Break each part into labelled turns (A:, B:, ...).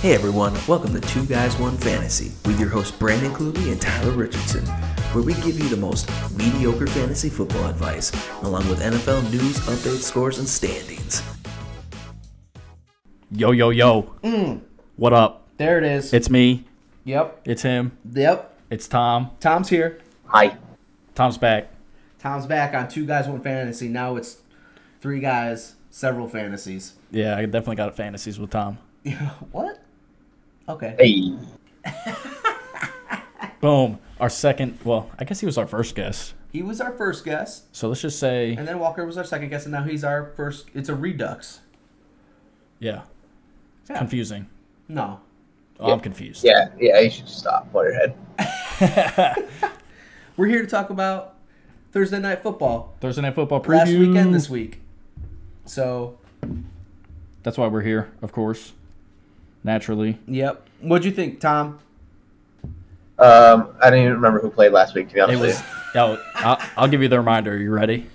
A: Hey everyone, welcome to Two Guys One Fantasy with your hosts Brandon Kluge and Tyler Richardson, where we give you the most mediocre fantasy football advice, along with NFL news, updates, scores, and standings.
B: Yo, yo, yo. What up?
C: There it is.
B: It's me.
C: Yep.
B: It's him.
C: Yep.
B: It's Tom.
C: Tom's here.
D: Hi.
B: Tom's back.
C: Tom's back on Two Guys One Fantasy. Now it's three guys, several fantasies.
B: Yeah, I definitely got fantasies with Tom.
C: What? Okay.
D: Hey.
B: Boom. Our second, well, I guess he was our first guest.
C: He was our first guest,
B: So let's just say,
C: and then Walker was our second guest, and now he's our first. It's a redux.
B: yeah,
C: Yeah.
B: confusing.
C: No.
B: Oh, I'm confused.
D: Yeah, you should stop. Hold your head.
C: We're here to talk about Thursday Night Football.
B: Thursday Night Football preview.
C: Last weekend this week. So,
B: That's why we're here, of course. Naturally.
C: yep. What'd you think, Tom?
D: I don't even remember who played last week, to be honest
B: It
D: with
B: was.
D: you.
B: I'll give you the reminder. You ready?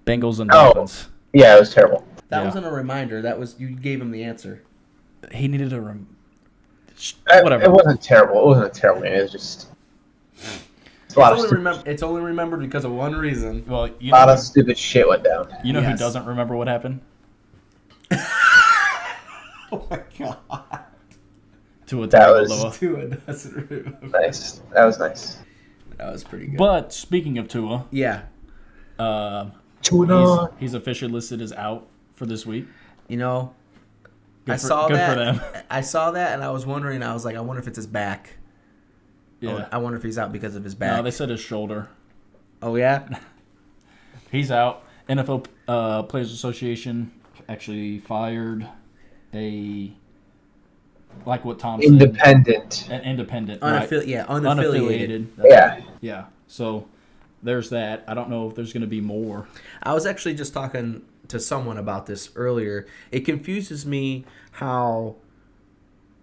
B: Bengals and
D: Oh.
B: Dolphins.
D: Yeah, it was terrible.
C: That
B: Yeah.
C: wasn't a reminder. That was you gave him the answer.
B: He needed a whatever.
D: It wasn't terrible. It wasn't a terrible game. It was just a lot,
C: It's only remembered because of one reason.
B: Well,
D: a lot of stupid shit went down.
B: you know who
C: Yes.
B: doesn't remember what happened?
C: Oh my god.
B: To a
D: That was-
B: Tua.
C: Tua doesn't remember.
D: Nice. That was nice.
C: That was pretty good.
B: But speaking of Tua,
C: yeah,
B: he's officially listed as out for this week.
C: you know,
B: Good
C: I
B: for-
C: saw
B: good
C: that.
B: for them.
C: I saw that, and I was wondering. I was like, I wonder if it's his back.
B: Yeah.
C: I wonder if he's out because of his back.
B: No, they said his shoulder.
C: Oh yeah.
B: He's out. NFL Players Association actually fired like what Tom said.
D: Independent.
B: An independent. Right?
C: Unaffiliated.
D: Yeah.
B: Yeah. So there's that. I don't know if there's going to be more.
C: I was actually just talking to someone about this earlier. It confuses me how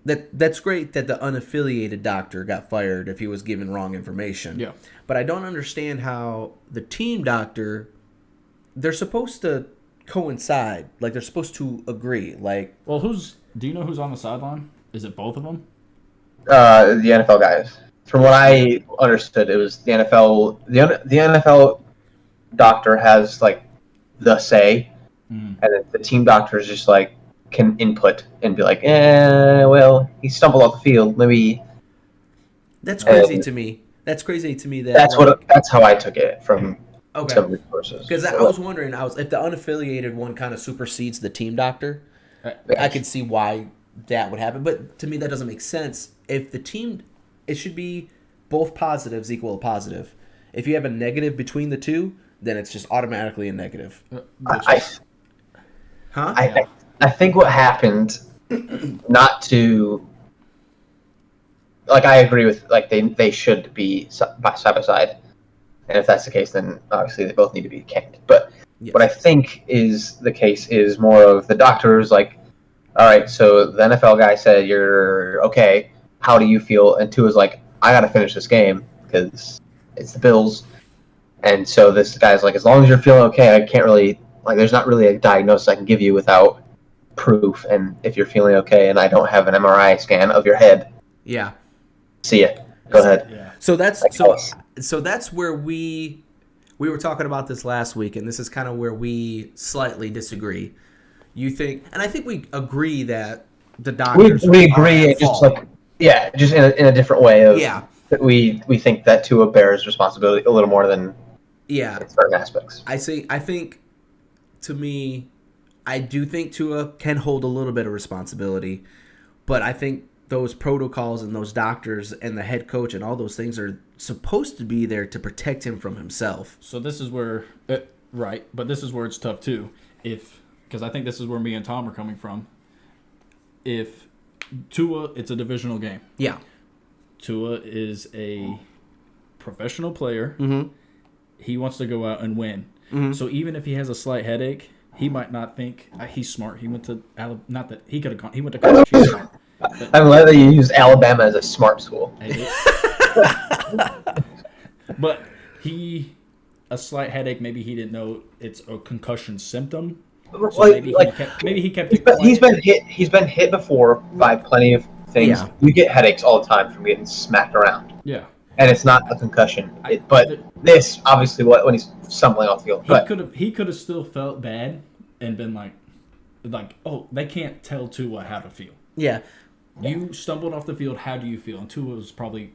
C: that's great that the unaffiliated doctor got fired if he was given wrong information.
B: Yeah.
C: But I don't understand how the team doctor, they're supposed to coincide. Like, they're supposed to agree. Like,
B: Well, do you know who's on the sideline? Is it both of them?
D: The NFL guys. From what I understood, it was the NFL. The NFL doctor has like the say, and then the team doctor is just like can input and be like, well, he stumbled off the field. Maybe
C: that's crazy to me. That's crazy to me that
D: that's how I took it from
C: okay.
D: some resources.
C: Because I was wondering, if the unaffiliated one kind of supersedes the team doctor, I could see why that would happen. But to me, that doesn't make sense. If the team, it should be both positives equal a positive. If you have a negative between the two, then it's just automatically a negative.
D: I think what happened, not to, like, I agree with, like, they should be side by side, and if that's the case, then obviously they both need to be canned. But
C: Yes.
D: what I think is the case is more of the doctors, like, all right, so the NFL guy said you're okay. How do you feel? And Tua's like, I got to finish this game because it's the Bills. And so this guy's like, as long as you're feeling okay, I can't really, like, there's not really a diagnosis I can give you without proof. And if you're feeling okay and I don't have an MRI scan of your head,
C: Yeah.
D: see ya. Go ahead.
B: Yeah.
C: So that's
D: Like us.
C: so that's where we were talking about this last week, and this is kind of where we slightly disagree. You think, and I think we agree that the doctors
D: We
C: are
D: agree,
C: at
D: just
C: fault.
D: like, yeah, just in a different way of,
C: Yeah.
D: that we think that Tua bears responsibility a little more than
C: Yeah.
D: in certain aspects.
C: I think, to me, I do think Tua can hold a little bit of responsibility, but I think those protocols and those doctors and the head coach and all those things are supposed to be there to protect him from himself.
B: So this is where, right, but this is where it's tough too. Because I think this is where me and Tom are coming from. If Tua, it's a divisional game.
C: Yeah.
B: Tua is a professional player.
C: Mm-hmm.
B: He wants to go out and win.
C: Mm-hmm.
B: So even if he has a slight headache, he might not think he's smart. He went to not that he could have gone. He went to college. He's smart.
D: I'm glad that you used Alabama as a smart school.
B: But a slight headache. Maybe he didn't know it's a concussion symptom. So maybe he kept it quiet.
D: He's been hit before by plenty of things.
C: Yeah.
D: You get headaches all the time from getting smacked around.
B: Yeah.
D: And it's not a concussion. This obviously when he's stumbling off the field.
B: He could have still felt bad and been like, oh, they can't tell Tua how to feel.
C: Yeah.
B: You stumbled off the field. How do you feel? And Tua was probably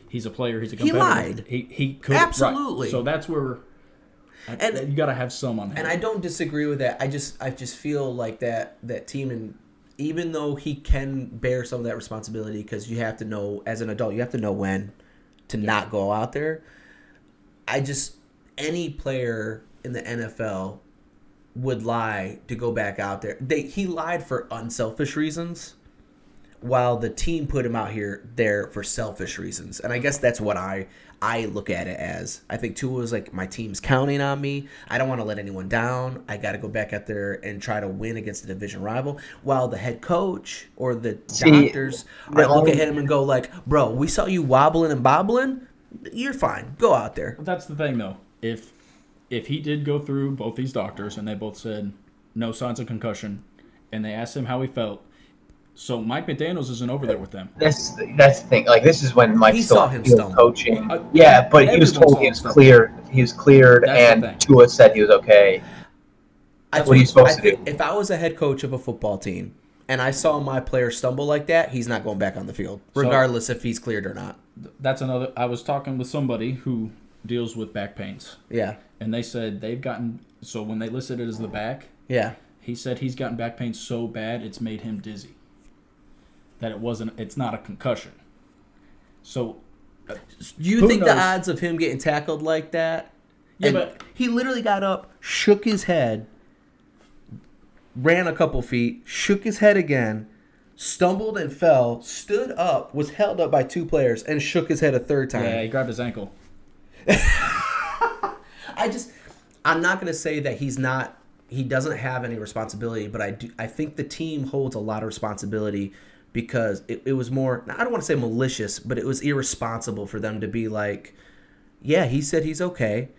B: he's a player. He's a competitor.
C: He lied.
B: He could
C: Absolutely.
B: Right. So that's where you got to have some on that.
C: And I don't disagree with that. I just feel like that team, and even though he can bear some of that responsibility, because you have to know as an adult, you have to know when to not go out there. Any player in the NFL would lie to go back out there. He lied for unselfish reasons, while the team put him out there for selfish reasons. And I guess that's what I look at it as. I think Tua was like, my team's counting on me. I don't want to let anyone down. I got to go back out there and try to win against a division rival. While the head coach or the doctors look at him and go like, bro, we saw you wobbling and bobbling. You're fine. Go out there.
B: That's the thing, though. If he did go through both these doctors and they both said no signs of concussion, and they asked him how he felt, so Mike McDaniels isn't over there with them.
D: That's the thing. Like, this is when Mike
C: saw him
D: was coaching. Yeah, but he was told he was cleared. He was cleared, and Tua said he was okay. What are you supposed to do?
C: If I was a head coach of a football team and I saw my player stumble like that, he's not going back on the field, regardless if he's cleared or not.
B: That's another. I was talking with somebody who deals with back pains.
C: Yeah.
B: And they said they've gotten, so when they listed it as the back,
C: yeah,
B: he said he's gotten back pain so bad it's made him dizzy. That it's not a concussion. So,
C: you think the odds of him getting tackled like that?
B: Yeah, but
C: he literally got up, shook his head, ran a couple feet, shook his head again, stumbled and fell, stood up, was held up by two players, and shook his head a third time.
B: Yeah, he grabbed his ankle.
C: I'm not going to say that he doesn't have any responsibility, but I think the team holds a lot of responsibility, because it was more, I don't want to say malicious, but it was irresponsible for them to be like, yeah, he said he's okay.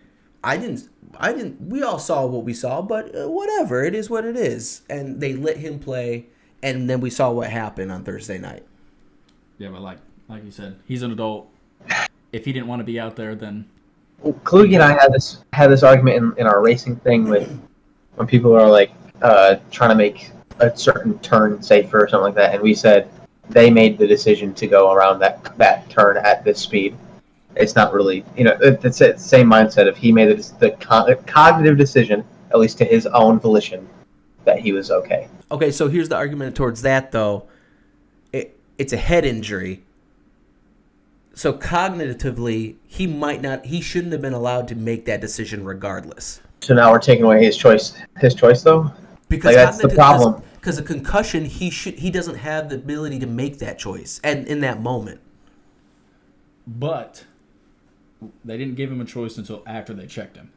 C: We all saw what we saw, but whatever, it is what it is. And they let him play, and then we saw what happened on Thursday night.
B: Yeah, but like you said, he's an adult. If he didn't want to be out there, then...
D: Kluge and I had this argument in our racing thing with when people are like trying to make a certain turn safer or something like that, and we said they made the decision to go around that turn at this speed. It's not really, it's the same mindset of he made the cognitive decision, at least to his own volition, that he was okay.
C: Okay, so here's the argument towards that, though. It's a head injury. So cognitively, he shouldn't have been allowed to make that decision regardless.
D: So now we're taking away his choice though?
C: Because
D: that's the problem.
C: Because a concussion, he doesn't have the ability to make that choice and in that moment.
B: But they didn't give him a choice until after they checked him.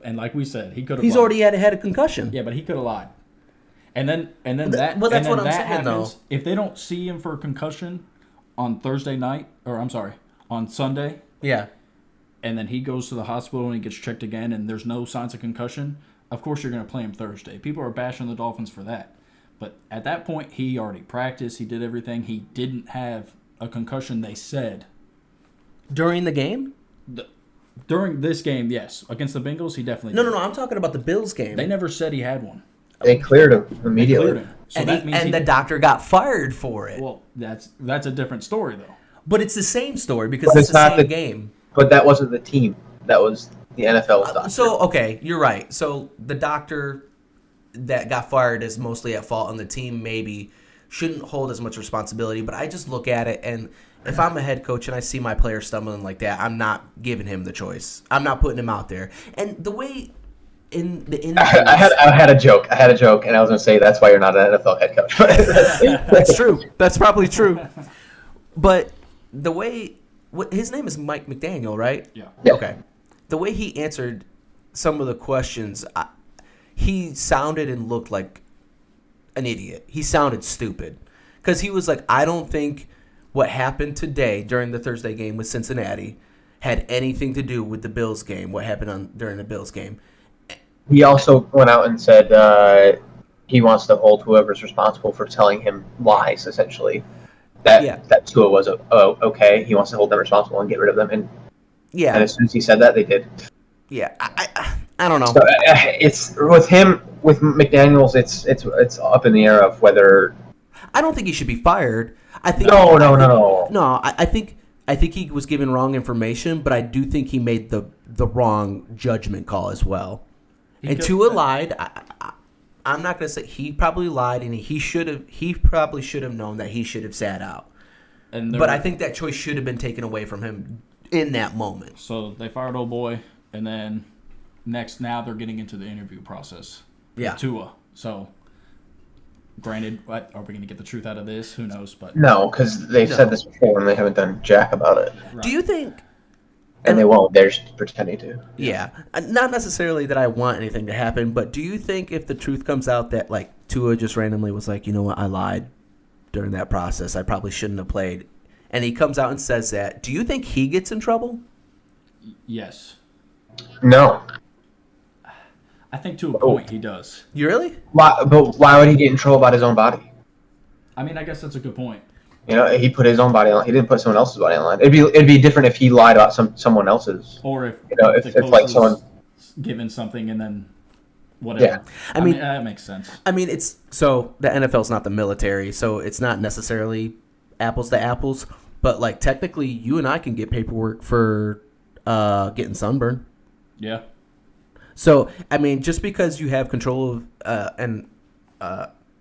B: And like we said, he could have.
C: He's
B: lied.
C: already had a concussion.
B: Yeah, but he could have lied. And then that.
C: Well, that's
B: and then
C: what I'm
B: that
C: saying,
B: happens.
C: though.
B: If they don't see him for a concussion on Thursday night, on Sunday.
C: Yeah.
B: And then he goes to the hospital and he gets checked again, and there's no signs of concussion. Of course, you're going to play him Thursday. People are bashing the Dolphins for that. But at that point, he already practiced. He did everything. He didn't have a concussion, they said.
C: During the game?
B: During this game, yes. Against the Bengals, he definitely did.
C: No. I'm talking about the Bills game.
B: They never said he had one.
D: They cleared him immediately.
B: So that means
C: the doctor got fired for it.
B: Well, that's a different story, though.
C: But it's the same story because it's the same game.
D: But that wasn't the team. That was the NFL's doctor.
C: So, okay, you're right. So the doctor that got fired is mostly at fault, and the team maybe shouldn't hold as much responsibility. But I just look at it, and if I'm a head coach and I see my player stumbling like that, I'm not giving him the choice. I'm not putting him out there. And the way in the injuries,
D: I had a joke, and I was going to say that's why you're not an NFL head coach.
C: That's true. That's probably true. But the way his name is Mike McDaniel, right?
B: Yeah.
C: Okay. The way he answered some of the questions, he sounded and looked like an idiot. He sounded stupid because he was like, I don't think what happened today during the Thursday game with Cincinnati had anything to do with the Bills game, what happened during the Bills game.
D: He also went out and said he wants to hold whoever's responsible for telling him lies, essentially. That Tua was okay. He wants to hold them responsible and get rid of them. And as soon as he said that, they did.
C: Yeah, I don't know.
D: So it's with him, with McDaniels. It's up in the air of whether.
C: I don't think he should be fired. I think
D: No.
C: I think he was given wrong information, but I do think he made the wrong judgment call as well. And Tua lied. I'm not gonna say he probably lied, and he probably should have known that he should have sat out. But I think that choice should have been taken away from him in that moment.
B: So they fired old boy, and then now they're getting into the interview process.
C: Yeah.
B: Tua. So, granted, are we going to get the truth out of this? Who knows? But
D: No, because they've said this before and they haven't done jack about it.
B: Right.
C: Do you think?
D: And they won't. They're just pretending to.
C: Yeah, not necessarily that I want anything to happen, but do you think if the truth comes out that like Tua just randomly was like, you know what, I lied during that process, I probably shouldn't have played, and he comes out and says that, do you think he gets in trouble?
B: Yes.
D: No.
B: I think to a point he does.
C: You really?
D: But why would he get in trouble about his own body?
B: I mean, I guess that's a good point.
D: You know, he put his own body on. He didn't put someone else's body on line. It'd be different if he lied about someone else's.
B: Or if
D: if
B: the
D: it's
B: coach
D: like
B: was
D: someone
B: given something and then whatever.
D: Yeah.
B: I mean that makes sense.
C: I mean, it's so the NFL's not the military, so it's not necessarily apples to apples. But like technically, you and I can get paperwork for getting sunburn.
B: Yeah.
C: So I mean, just because you have control of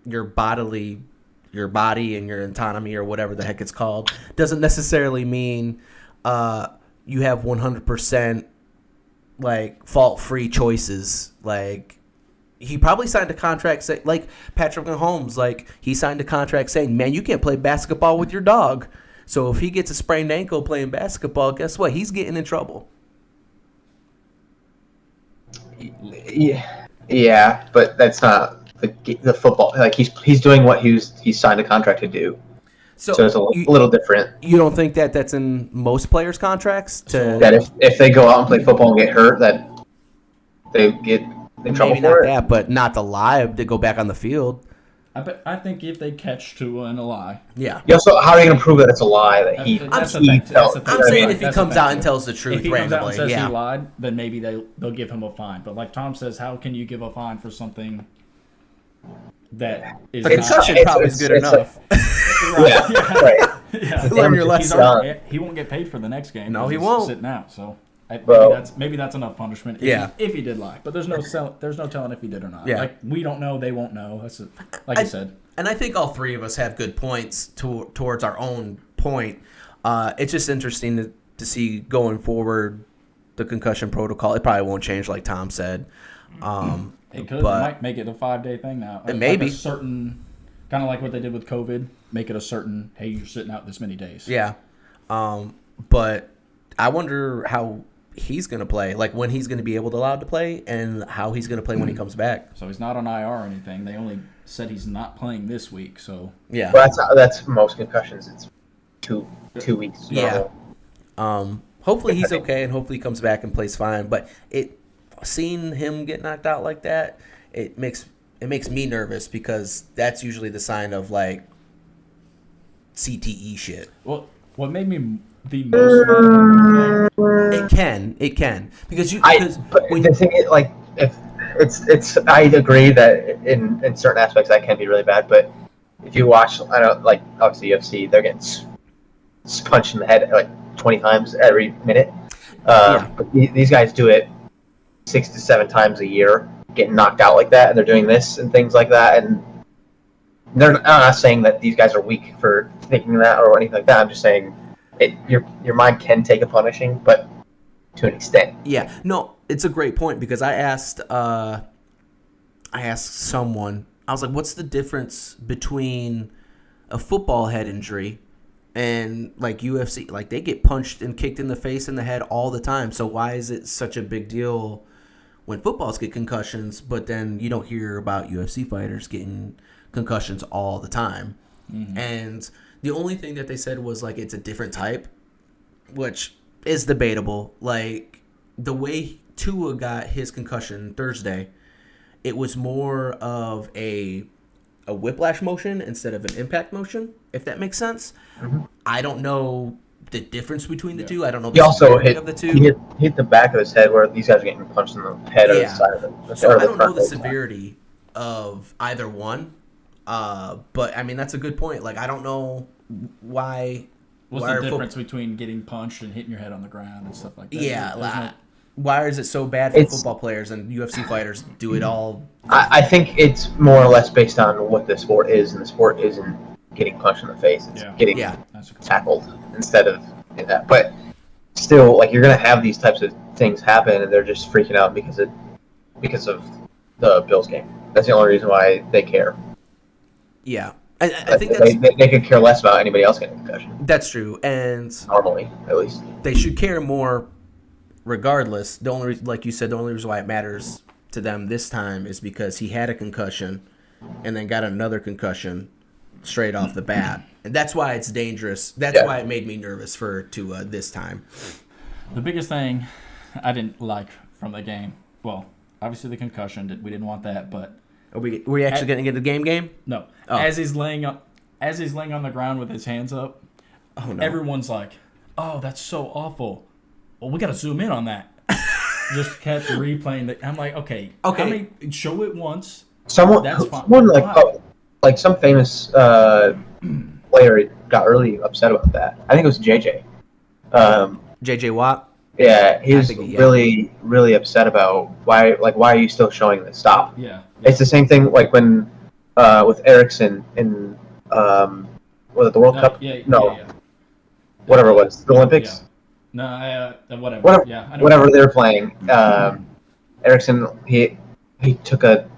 C: your body and your autonomy or whatever the heck it's called doesn't necessarily mean you have 100% like fault-free choices. Like he probably signed a contract like Patrick Mahomes, like he signed a contract saying, man, you can't play basketball with your dog. So if he gets a sprained ankle playing basketball, guess what? He's getting in trouble.
D: Yeah, but that's not the football. Like he's doing what he's signed a contract to do. So it's a little different.
C: You don't think that that's in most players' contracts?
D: That if they go out and play football and get hurt, that they get in trouble
C: maybe
D: for
C: not
D: it?
C: that, but not the lie to go back on the field.
B: I think if they catch Tua in a lie.
C: Yeah.
D: So how are you going to prove that it's a lie that he?
B: That's the thing.
C: I'm saying if he
B: That's
C: comes
B: the
C: out
B: thing,
C: and tells the truth
B: if he comes out and
C: randomly,
B: says
C: yeah.
B: he lied, then maybe they'll give him a fine. But like Tom says, how can you give a fine for something that is
C: The concussion probably is good enough.
D: Right.
B: Yeah.
C: Learn your lesson.
B: He won't get paid for the next game.
C: No, he
B: he's
C: wont.
B: Sitting out. So
D: Well-
B: maybe that's enough punishment.
C: Yeah.
B: If he did lie, but there's no telling if he did or not.
C: Yeah.
B: Like we don't know, they won't know. That's like you said.
C: And I think all three of us have good points towards our own point. It's just interesting to see going forward the concussion protocol. It probably won't change, like Tom said.
B: It could.
C: But-
B: It might make it a 5-day thing now.
C: It may be.
B: a certain, kind of like what they did with COVID. Make it a certain, hey, you're sitting out this many days.
C: Yeah. But I wonder how he's going to play, like when he's going to be allowed to play and how he's going to play when he comes back.
B: So he's not on IR or anything. They only said he's not playing this week. So
C: Yeah.
D: Well, that's most concussions. It's two weeks.
C: Yeah. Hopefully he's okay and hopefully he comes back and plays fine. But seeing him get knocked out like that, it makes me nervous because that's usually the sign of like CTE shit.
B: well, what made me the most mad about the
C: It can because
D: But
C: when
D: the thing is, like, if it's I agree that in certain aspects that can be really bad, but if you watch, I don't like obviously UFC, they're getting punched in the head like 20 times every minute. But these guys do it 6 to 7 times a year, getting knocked out like that, and they're doing this and things like that. And I'm not saying that these guys are weak for thinking that or anything like that. I'm just saying your mind can take a punishing, but to an extent.
C: Yeah, no, it's a great point because I asked someone, I was like, what's the difference between a football head injury and like UFC? Like they get punched and kicked in the face and the head all the time. So why is it such a big deal when footballs get concussions, but then you don't hear about UFC fighters getting concussions all the time? Mm-hmm. And the only thing that they said was like it's a different type, which is debatable. Like the way Tua got his concussion Thursday, it was more of a whiplash motion instead of an impact motion, if that makes sense.
D: Mm-hmm.
C: I don't know the difference between the two. I don't know
D: He
C: the
D: also
C: severity
D: hit
C: of the two.
D: he hit the back of his head where these guys are getting punched in the head or the side of it.
C: So
D: or
C: I don't know
D: front
C: the
D: of side.
C: severity of either one. But I mean that's a good point. Like I don't know why.
B: What's
C: why
B: the
C: are
B: difference between getting punched and hitting your head on the ground and stuff like that?
C: Yeah,
B: There's no-
C: why is it so bad for football players and UFC fighters do it all?
D: I think it's more or less based on what the sport is, and the sport isn't getting punched in the face. It's getting
B: That's a good
D: tackled instead of that. But still, like you're gonna have these types of things happen, and they're just freaking out because of the Bills game. That's the only reason why they care.
C: Yeah, I think
D: they could care less about anybody else getting a concussion.
C: that's true, and
D: Normally, at least.
C: they should care more. Regardless, the only like you said, the only reason why it matters to them this time is because he had a concussion, and then got another concussion straight off the bat, and that's why it's dangerous. That's why it made me nervous for Tua this time.
B: The biggest thing I didn't like from the game, well, obviously the concussion, we didn't want that, but
C: Are we actually going to get the game?
B: no.
C: Oh.
B: As he's laying on the ground with his hands up,
C: Oh no!
B: everyone's like, "Oh, that's so awful." Well, we got to zoom in on that. Just kept replaying that. I'm like, okay. I mean, show it once.
D: Someone like some famous player got really upset about that. I think it was JJ.
C: JJ Watt.
D: Yeah, he was really, really upset about why are you still showing this? Stop.
B: Yeah.
D: It's the same thing like when with Ericsson in was it the World Cup? Whatever it was, the Olympics.
B: Yeah. No, whatever. Yeah, I know
D: whatever they're playing. Ericsson he took a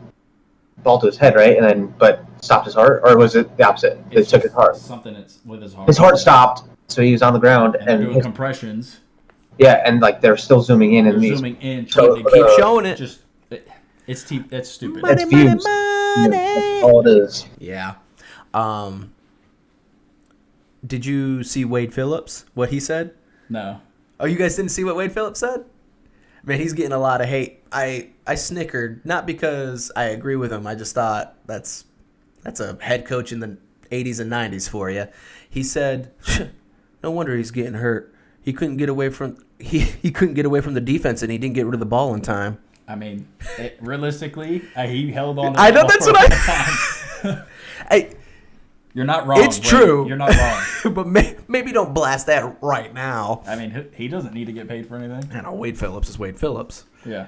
D: ball to his head, right, and then but stopped his heart, or was it the opposite? It took his heart.
B: Something that's with his heart.
D: His heart stopped, so he was on the ground
B: and doing compressions.
D: Yeah, and like they're still zooming in, and
B: zooming in,
C: trying to keep showing it.
B: Just that's stupid.
C: Money,
D: that's views.
C: money.
D: That's all it is.
C: Yeah. Did you see Wade Phillips? What he said?
B: No.
C: Oh, you guys didn't see what Wade Phillips said? Man, he's getting a lot of hate. I snickered, not because I agree with him. I just thought that's a head coach in the 80s and 90s for you. He said, "No wonder he's getting hurt. He couldn't get away from the defense, and he didn't get rid of the ball in time."
B: I mean, realistically, he held on.
C: I know that's what I.
B: You're not wrong.
C: It's true.
B: You're not wrong.
C: But maybe don't blast that right now.
B: I mean, he doesn't need to get paid for anything.
C: I know Wade Phillips is Wade Phillips.
B: Yeah.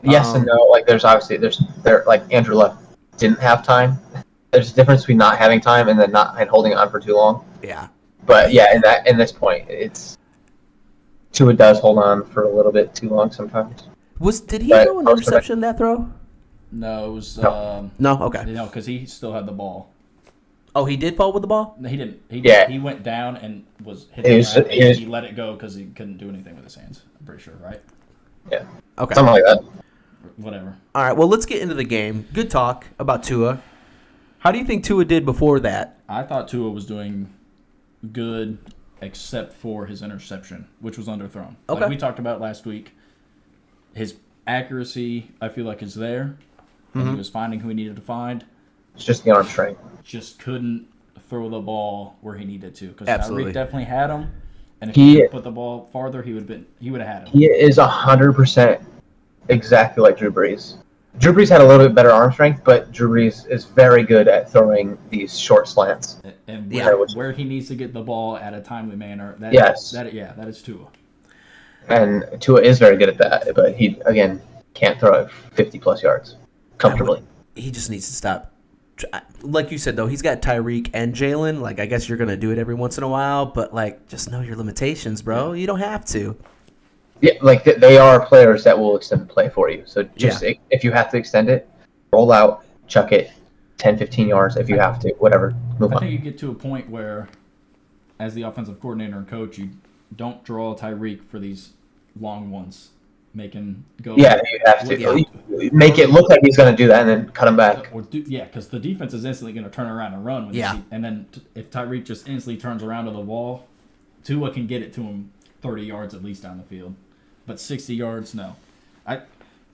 D: Yes and no. Like there's like Andrew Luck didn't have time. There's a difference between not having time and then not holding on for too long.
C: Yeah.
D: But yeah, in this point, Tua does hold on for a little bit too long sometimes.
C: Did he throw an interception that throw?
B: No, it was
C: no. Okay.
B: No, because he still had the ball.
C: Oh, he did fall with the ball?
B: No, he didn't. He went down and was hit. He let it go because he couldn't do anything with his hands. I'm pretty sure, right?
D: Yeah.
C: Okay.
D: Something like that.
B: Whatever.
C: All right. Well, let's get into the game. Good talk about Tua. How do you think Tua did before that?
B: I thought Tua was doing good, except for his interception, which was underthrown.
C: Okay.
B: Like we talked about last week, his accuracy, I feel like, is there. And he was finding who he needed to find.
D: It's just the arm strength.
B: Just couldn't throw the ball where he needed to. Because
C: Absolutely.
B: Tyreek definitely had him. And if he could put the ball farther, he would have had him.
D: He is 100% exactly like Drew Brees. Drew Brees had a little bit better arm strength, but Drew Brees is very good at throwing these short slants.
B: And where he needs to get the ball at a timely manner. That is Tua.
D: And Tua is very good at that, but he, again, can't throw it 50-plus yards comfortably.
C: He just needs to stop. Like you said, though, he's got Tyreek and Jalen. Like, I guess you're going to do it every once in a while, but, like, just know your limitations, bro. You don't have to.
D: Yeah, like, they are players that will extend the play for you. So just if you have to extend it, roll out, chuck it 10, 15 yards if you have to, whatever. Move on.
B: I think you get to a point where, as the offensive coordinator and coach, you don't draw Tyreek for these long ones. Make him go.
D: Yeah, you have to. Make it look like he's going to do that and then cut him back.
B: Because the defense is instantly going to turn around and run. And then if Tyreek just instantly turns around to the wall, Tua can get it to him 30 yards at least down the field. But 60 yards, no.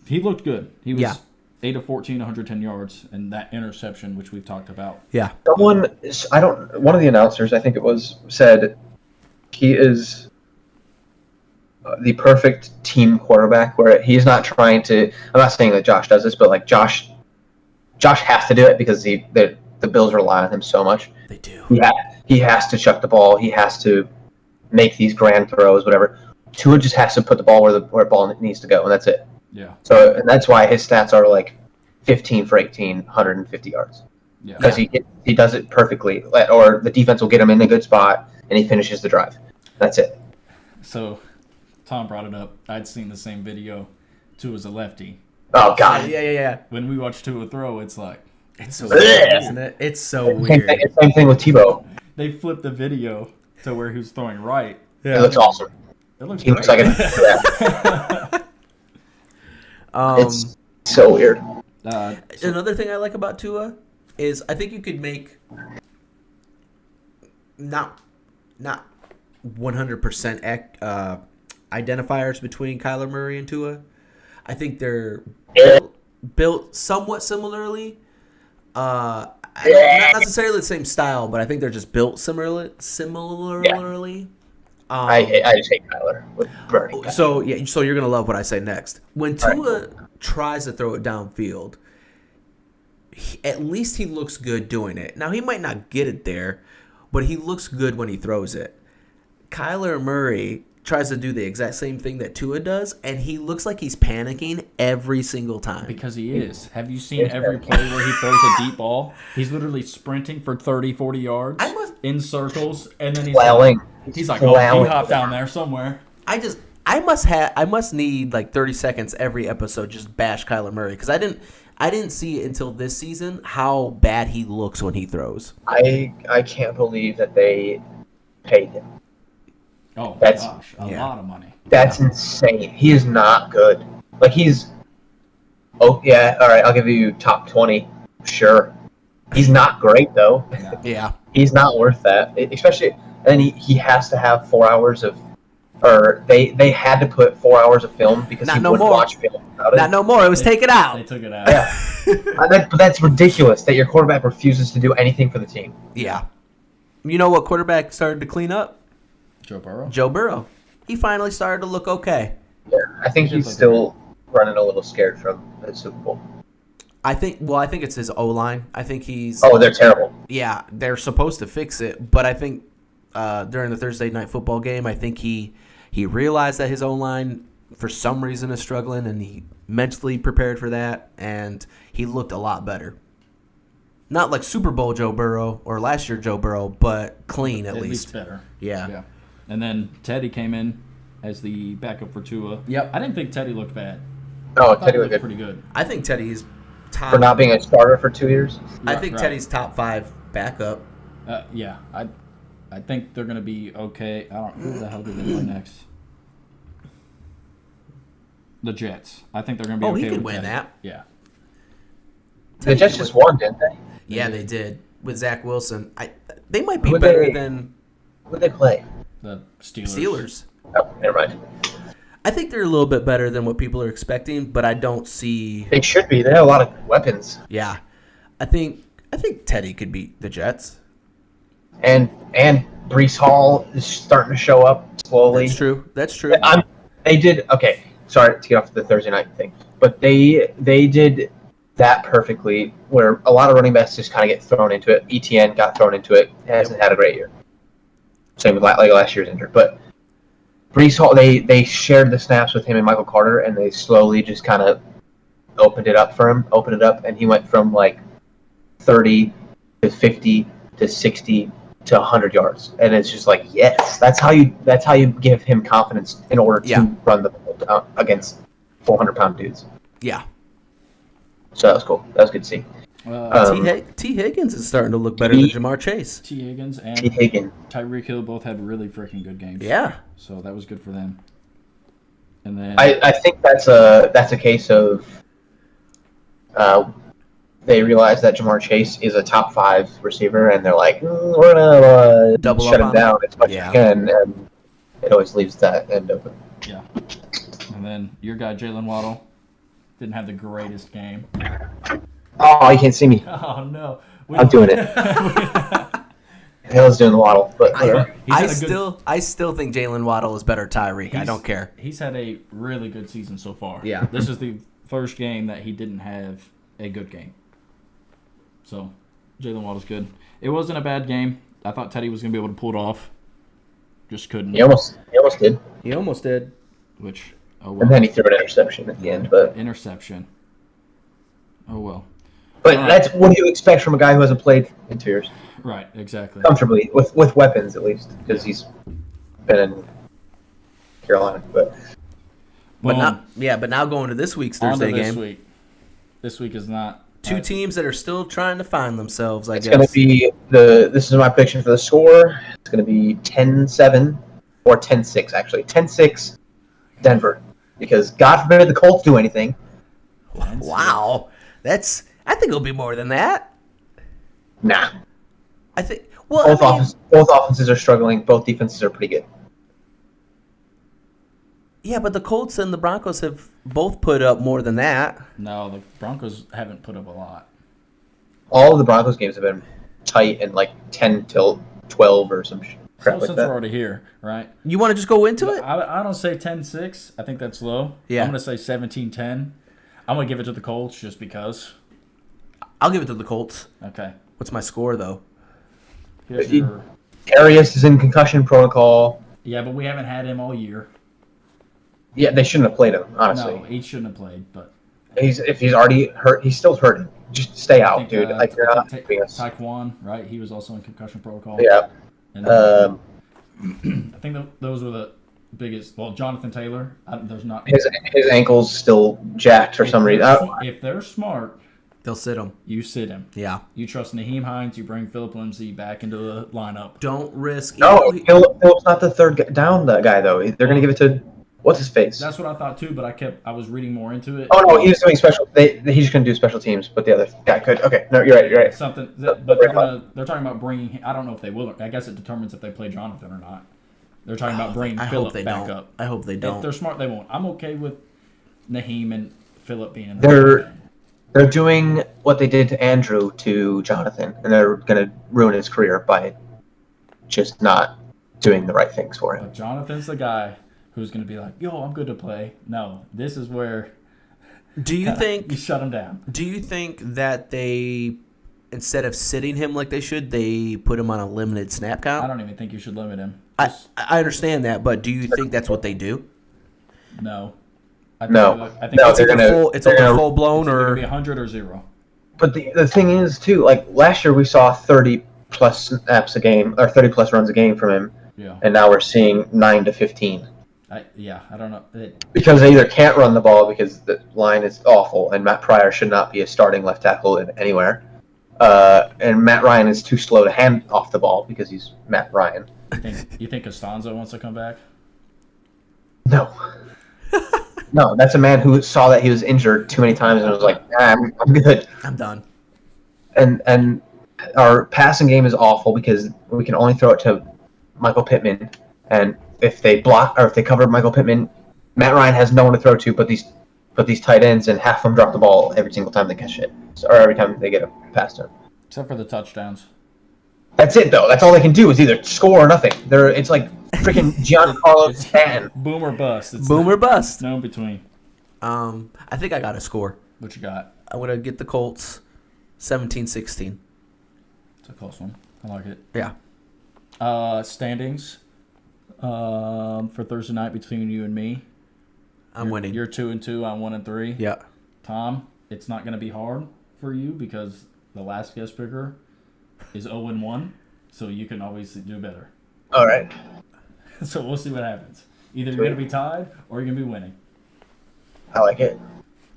B: He looked good. He was
C: Yeah.
B: 8 of 14, 110 yards, and that interception, which we've talked about.
C: Yeah.
D: One of the announcers, I think it was, said he is the perfect team quarterback where he's not trying to. I'm not saying that Josh does this, but like Josh has to do it because the Bills rely on him so much.
C: They do.
D: Yeah, he has to chuck the ball. He has to make these grand throws, whatever. Tua just has to put the ball where the ball needs to go, and that's it.
B: Yeah.
D: So and that's why his stats are like 15 for 18, 150 yards.
B: Yeah.
D: Because he does it perfectly, or the defense will get him in a good spot, and he finishes the drive. That's it.
B: So, Tom brought it up. I'd seen the same video. Tua's a lefty.
D: Oh God.
C: Yeah.
B: When we watch Tua throw, it's like
C: It's so weird, isn't it? It's so weird.
D: Same thing with Tebow.
B: they flipped the video to where he was throwing right.
D: It looks awesome.
B: It looks
D: He
B: great.
D: looks like a. It's so weird.
C: Another thing I like about Tua is I think you could make not 100% identifiers between Kyler Murray and Tua. I think they're built somewhat similarly. Not necessarily the same style, but I think they're just built similarly.
D: I just hate Kyler with burning.
C: So you're gonna love what I say next. When Tua tries to throw it downfield, at least he looks good doing it. Now he might not get it there, but he looks good when he throws it. Kyler Murray tries to do the exact same thing that Tua does, and he looks like he's panicking every single time.
B: Because he is. Have you seen every play where he throws a deep ball? He's literally sprinting for 30, 40 yards in circles, and then he's
D: Flailing.
B: like, oh, he hopped down there somewhere.
C: I must need like 30 seconds every episode just bash Kyler Murray because I didn't see it until this season how bad he looks when he throws.
D: I can't believe that they paid him.
B: Oh,
D: That's-
B: gosh. A lot of money.
D: That's insane. He is not good. Like he's. Oh yeah, all right. I'll give you top 20. Sure. He's not great though.
C: Yeah.
D: He's not worth that. Especially, and then he has to have 4 hours of, or they had to put 4 hours of film because
C: Not
D: he
C: no
D: wouldn't
C: more.
D: watch film about it.
C: Not no more. It was taken
B: They
C: out.
B: took it out.
D: Yeah. But that's ridiculous that your quarterback refuses to do anything for the team.
C: Yeah. You know what quarterback started to clean up?
B: Joe Burrow?
C: Joe Burrow. He finally started to look okay.
D: Yeah, I think he's still running a little scared from the Super Bowl.
C: I think it's his O-line. I think he's
D: Oh, they're terrible.
C: yeah, they're supposed to fix it, but I think during the Thursday night football game, I think he realized that his O-line for some reason is struggling and he mentally prepared for that and he looked a lot better. Not like Super Bowl Joe Burrow or last year Joe Burrow, but clean at least.
B: better.
C: Yeah.
B: And then Teddy came in as the backup for Tua.
C: Yep.
B: I didn't think Teddy looked bad.
D: No,
B: I thought
D: Teddy
B: he
D: was
B: looked
D: good
B: pretty good.
C: I think Teddy's top
D: for not being a starter for 2 years.
C: I
B: Yeah,
C: think
B: right.
C: Teddy's top 5 backup.
B: Yeah, I think they're going to be okay. I don't. Who the hell do they play next? The Jets. I think they're going to be
C: Oh,
B: okay.
C: he could
B: with
C: win
B: Teddy.
C: that.
B: Yeah.
D: The Jets just won, didn't they?
C: Yeah, they did with Zach Wilson. They might be
D: Who'd
C: better
D: they-
C: than
D: Who'd they play?
B: The Steelers.
C: Steelers.
D: Oh, never mind.
C: I think they're a little bit better than what people are expecting, but I don't see.
D: They should be. They have a lot of weapons.
C: Yeah, I think Teddy could beat the Jets.
D: And Brees Hall is starting to show up slowly.
C: That's true.
D: They did okay. Sorry to get off the Thursday night thing, but they did that perfectly. Where a lot of running backs just kind of get thrown into it. ETN got thrown into it. Hasn't had a great year. Same with like last year's injured, but Brees Hall. They shared the snaps with him and Michael Carter, and they slowly just kind of opened it up for him. Opened it up, and he went from like 30 to 50 to 60 to 100 yards, and it's just like yes, that's how you give him confidence in order to run the ball against 400-pound dudes.
C: Yeah.
D: So that was cool. That was good to see.
C: T. Higgins is starting to look better than Jamar Chase.
B: T. Higgins and
D: T. Higgins.
B: Tyreek Hill both had really freaking good games.
C: Yeah.
B: So that was good for them. And then
D: I think that's a case of they realize that Jamar Chase is a top 5 receiver, and they're like, we're gonna
C: Double
D: shut
C: up
D: him
C: on
D: down
C: him.
D: as much
C: Yeah.
D: as we can, and it always leaves that end open.
B: yeah. And then your guy, Jalen Waddle, didn't have the greatest game.
D: Oh, you can't see me.
B: Oh, no.
D: I'm doing it. Hale's doing the Waddle, but whatever.
C: I still think Jalen Waddle is better Tyreek. I don't care.
B: He's had a really good season so far.
C: Yeah.
B: This is the first game that he didn't have a good game. So, Jalen Waddle's good. It wasn't a bad game. I thought Teddy was going to be able to pull it off. Just couldn't.
D: He almost did.
C: He almost did.
B: Which, oh
D: And
B: well.
D: then he threw an interception at the end. But
B: Interception. Oh well.
D: that's what do you expect from a guy who hasn't played in 2 years?
B: Right, exactly.
D: Comfortably, with weapons at least, because he's been in Carolina. But
C: But now going to this week's
B: On to
C: Thursday
B: this
C: game.
B: week. This week is not.
C: Two teams that are still trying to find themselves, I
D: it's
C: guess.
D: going to be this is my prediction for the score. It's going to be 10-7 or 10-6 actually. 10-6 Denver, because God forbid the Colts do anything.
C: Wow. I think it'll be more than that.
D: Nah.
C: I think both
D: offenses are struggling. Both defenses are pretty good.
C: Yeah, but the Colts and the Broncos have both put up more than that.
B: No, the Broncos haven't put up a lot.
D: All of the Broncos games have been tight and like 10-12 or some crap
B: So
D: like
B: since
D: that.
B: we're already here, right?
C: You want to just go into it?
B: I don't say 10-6. I think that's low.
C: Yeah.
B: I'm going to say 17-10. I'm going to give it to the Colts just because.
C: I'll give it to the Colts.
B: Okay.
C: What's my score, though?
B: Here's your...
D: Arias is in concussion protocol.
B: Yeah, but we haven't had him all year.
D: Yeah, they shouldn't have played him, honestly.
B: No, he shouldn't have played, but...
D: If he's already hurt, he's still hurting. Just stay out,
B: I think,
D: dude. Like, you're not helping us.
B: Taekwon, right? He was also in concussion protocol.
D: Yeah.
B: And I think those were the biggest... Well, Jonathan Taylor, there's not...
D: His ankle's still jacked for some reason.
B: If they're smart,
C: They'll sit him.
B: you sit him.
C: Yeah.
B: You trust Naheem Hines, you bring Philip Lindsay back into the lineup.
C: Don't risk...
D: No, Philip's not the third down guy, though. They're going to give it to... What's his face?
B: That's what I thought, too, but I was reading more into it.
D: Oh, no, he was doing special... He's just going to do special teams, but the other guy could. Okay, no, you're right.
B: But they're talking about bringing... I don't know if they will. I guess it determines if they play Jonathan or not. They're talking about bringing Philip back up.
C: I hope they don't.
B: If they're smart, they won't. I'm okay with Naheem and Philip being in the
D: They're doing what they did to Andrew to Jonathan, and they're going to ruin his career by just not doing the right things for him.
B: But Jonathan's the guy who's going to be like, yo, I'm good to play. No, this is where
C: Do you think...
B: you shut him down.
C: Do you think that they, instead of sitting him like they should, they put him on a limited snap count?
B: I don't even think you should limit him.
C: I understand that, but do you think that's what they do?
B: No. I think
D: No,
B: it's
D: they're gonna-
C: either full blown
B: going to
C: or...
B: be 100 or 0.
D: But the thing is, too, like, last year we saw 30-plus snaps a game, or 30-plus runs a game from him,
B: Yeah.
D: and now we're seeing 9 to 15.
B: I don't know.
D: Because they either can't run the ball because the line is awful, and Matt Pryor should not be a starting left tackle anywhere, and Matt Ryan is too slow to hand off the ball because he's Matt Ryan.
B: You think Costanzo wants to come back?
D: No. No, that's a man who saw that he was injured too many times and was like, I'm good.
C: I'm done.
D: And our passing game is awful because we can only throw it to Michael Pittman, and if they block or if they cover Michael Pittman, Matt Ryan has no one to throw to but these tight ends, and half of them drop the ball every single time they catch it, or every time they get a pass to him.
B: Except for the touchdowns.
D: That's it, though. That's all they can do is either score or nothing. It's like freaking Giancarlo Stanton.
B: Boom or bust. It's
C: Boom or bust.
B: no in between.
C: I think I got a score.
B: What you got?
C: I'm going to get the Colts 17-16.
B: It's a close one. I like it.
C: Yeah.
B: Standings for Thursday night between you and me.
C: I'm winning.
B: You're 2-2. I'm 1-3.
C: Yeah.
B: Tom, it's not going to be hard for you because the last guest picker is 0-1, so you can always do better.
D: All right.
B: So we'll see what happens. Either you're going to be tied or you're going to be winning.
D: I like it.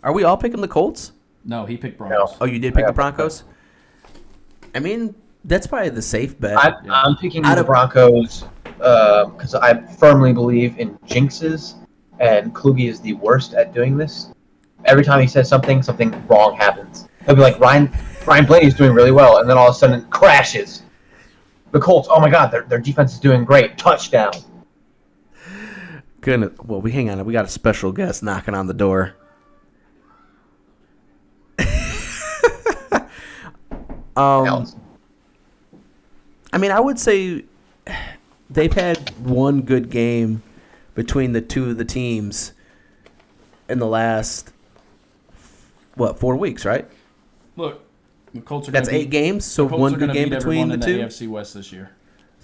C: Are we all picking the Colts?
B: No, he picked Broncos.
C: Oh, you did pick the Broncos? I mean, that's probably the safe bet.
D: I'm picking the Broncos because I firmly believe in jinxes, and Kluge is the worst at doing this. Every time he says something wrong happens. He'll be like, Ryan Blaney's doing really well, and then all of a sudden it crashes. The Colts, oh my God, their defense is doing great. Touchdown.
C: Goodness. Well, we hang on. We got a special guest knocking on the door. I mean, I would say they've had one good game between the two of the teams in the last 4 weeks, right?
B: Look, the Colts are.
C: That's 8 games, so one good game between the two.
B: In the AFC West this year.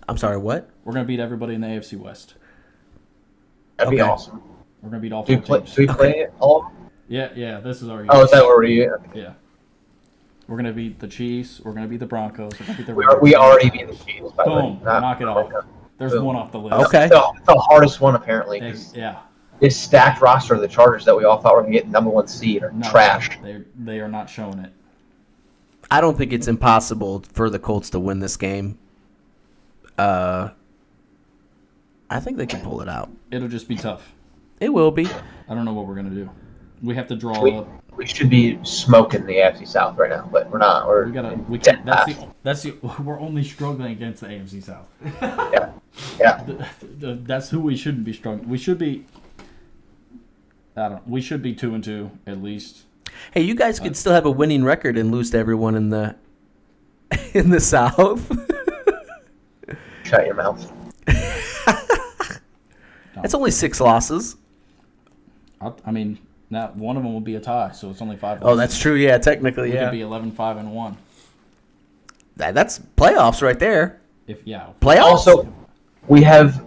C: I'm sorry, what?
B: We're gonna beat everybody in the AFC West.
D: That'd be awesome.
B: We're gonna beat all 4 teams.
D: Do we play all of them?
B: Yeah. This is our year.
D: Oh, is that where we?
B: Yeah. We're gonna beat the Chiefs. We're gonna beat the Broncos. We're gonna beat the
D: We already beat the Chiefs. By the way.
B: Boom! Knock it off. There's one off the list.
C: Okay.
D: The hardest one apparently.
B: Yeah.
D: This stacked roster of the Chargers that we all thought were going to get number 1 seed are trash.
B: They are not showing it.
C: I don't think it's impossible for the Colts to win this game. I think they can pull it out.
B: It'll just be tough.
C: It will be.
B: I don't know what we're gonna do. We have to draw up.
D: We should be smoking the AFC South right now, but we're not.
B: We can't. We're only struggling against the AFC South.
D: Yeah.
B: That's who we shouldn't be struggling. We should be. We should be 2-2 at least.
C: Hey, you guys could still have a winning record and lose to everyone in the South.
D: Shut your mouth.
C: It's only 6 losses.
B: I mean, not one of them will be a tie, so it's only 5
C: Oh, that's true. Yeah, technically,
B: We
C: yeah.
B: could be 11-5-1.
C: That's playoffs right there.
B: Playoffs.
D: Also, we have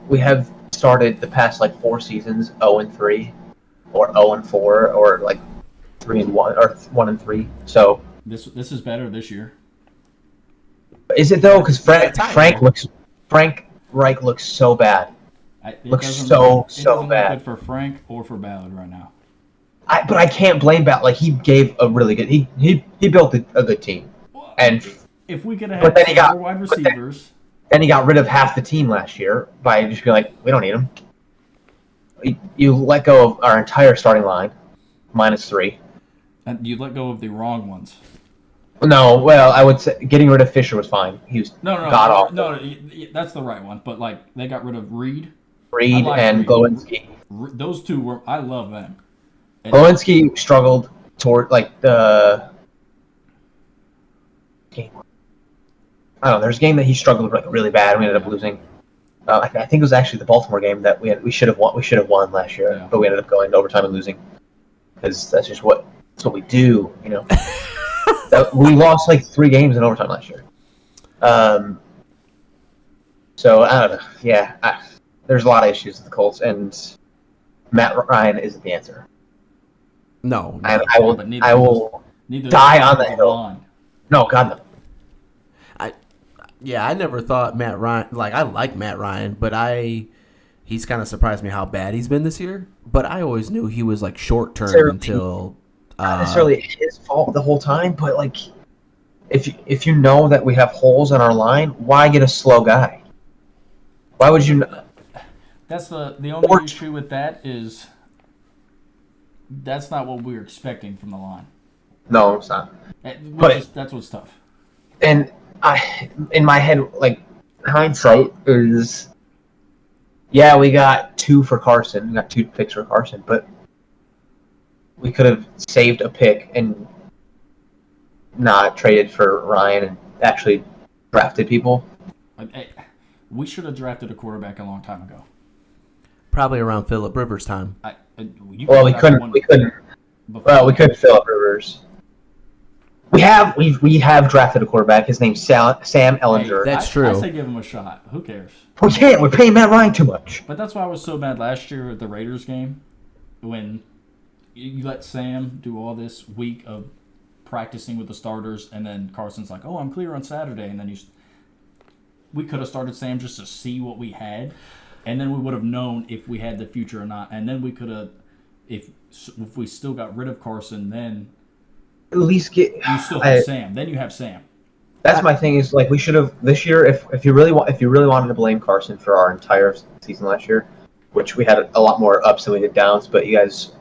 D: started the past 4 seasons 0-3, or 0-4, or 3-1, or 1-3. So
B: this is better this year.
D: is it though? Because Frank Reich looks so bad.
B: It
D: Looks
B: doesn't
D: so
B: look
D: bad.
B: good for Frank or for Ballard right now.
D: But I can't blame Ballard. He gave a really good. He built a good team, and
B: if we could have
D: but then he got
B: four wide receivers.
D: Then he got rid of half the team last year by just being like, we don't need him. You let go of our entire starting line, -3.
B: And you let go of the wrong ones.
D: No, well, I would say getting rid of Fisher was fine. He was god awful.
B: No, that's the right one. But they got rid of Reed.
D: Reed and Glowinski.
B: Those two were. I love them.
D: Glowinski struggled toward the game. I don't know. There's a game that he struggled really bad. We ended up losing. I think it was actually the Baltimore game that we should have won. We should have won last year, but we ended up going to overtime and losing because that's what we do, you know. We lost 3 games in overtime last year. So I don't know. Yeah, there's a lot of issues with the Colts, and Matt Ryan isn't the answer.
C: No,
D: I will die on the hill. No, God no.
C: I never thought Matt Ryan. I like Matt Ryan, but he's kind of surprised me how bad he's been this year. But I always knew he was short term until.
D: Not necessarily his fault the whole time, but if you know that we have holes in our line, why get a slow guy? Why would you?
B: That's the only issue with that is that's not what we were expecting from the line.
D: No, it's not.
B: That's what's tough.
D: And in my head, hindsight is, yeah, we got 2 for Carson. We got 2 picks for Carson, but we could have saved a pick and not traded for Ryan and actually drafted people.
B: We should have drafted a quarterback a long time ago.
C: Probably around Phillip Rivers' time.
D: We couldn't. Well, we couldn't Phillip Rivers. We have drafted a quarterback. His name's Sam Ellinger.
C: That's true.
B: I say give him a shot. Who cares?
D: We can't. We're paying Matt Ryan too much.
B: But that's why I was so mad last year at the Raiders game when you let Sam do all this week of practicing with the starters, and then Carson's like, "Oh, I'm clear on Saturday," and then we could have started Sam just to see what we had, and then we would have known if we had the future or not, and then we could have, if we still got rid of Carson, then
D: at least you
B: still have Sam. Then you have Sam.
D: That's my thing. Is we should have this year. If you really wanted to blame Carson for our entire season last year, which we had a lot more ups than we did downs, but you guys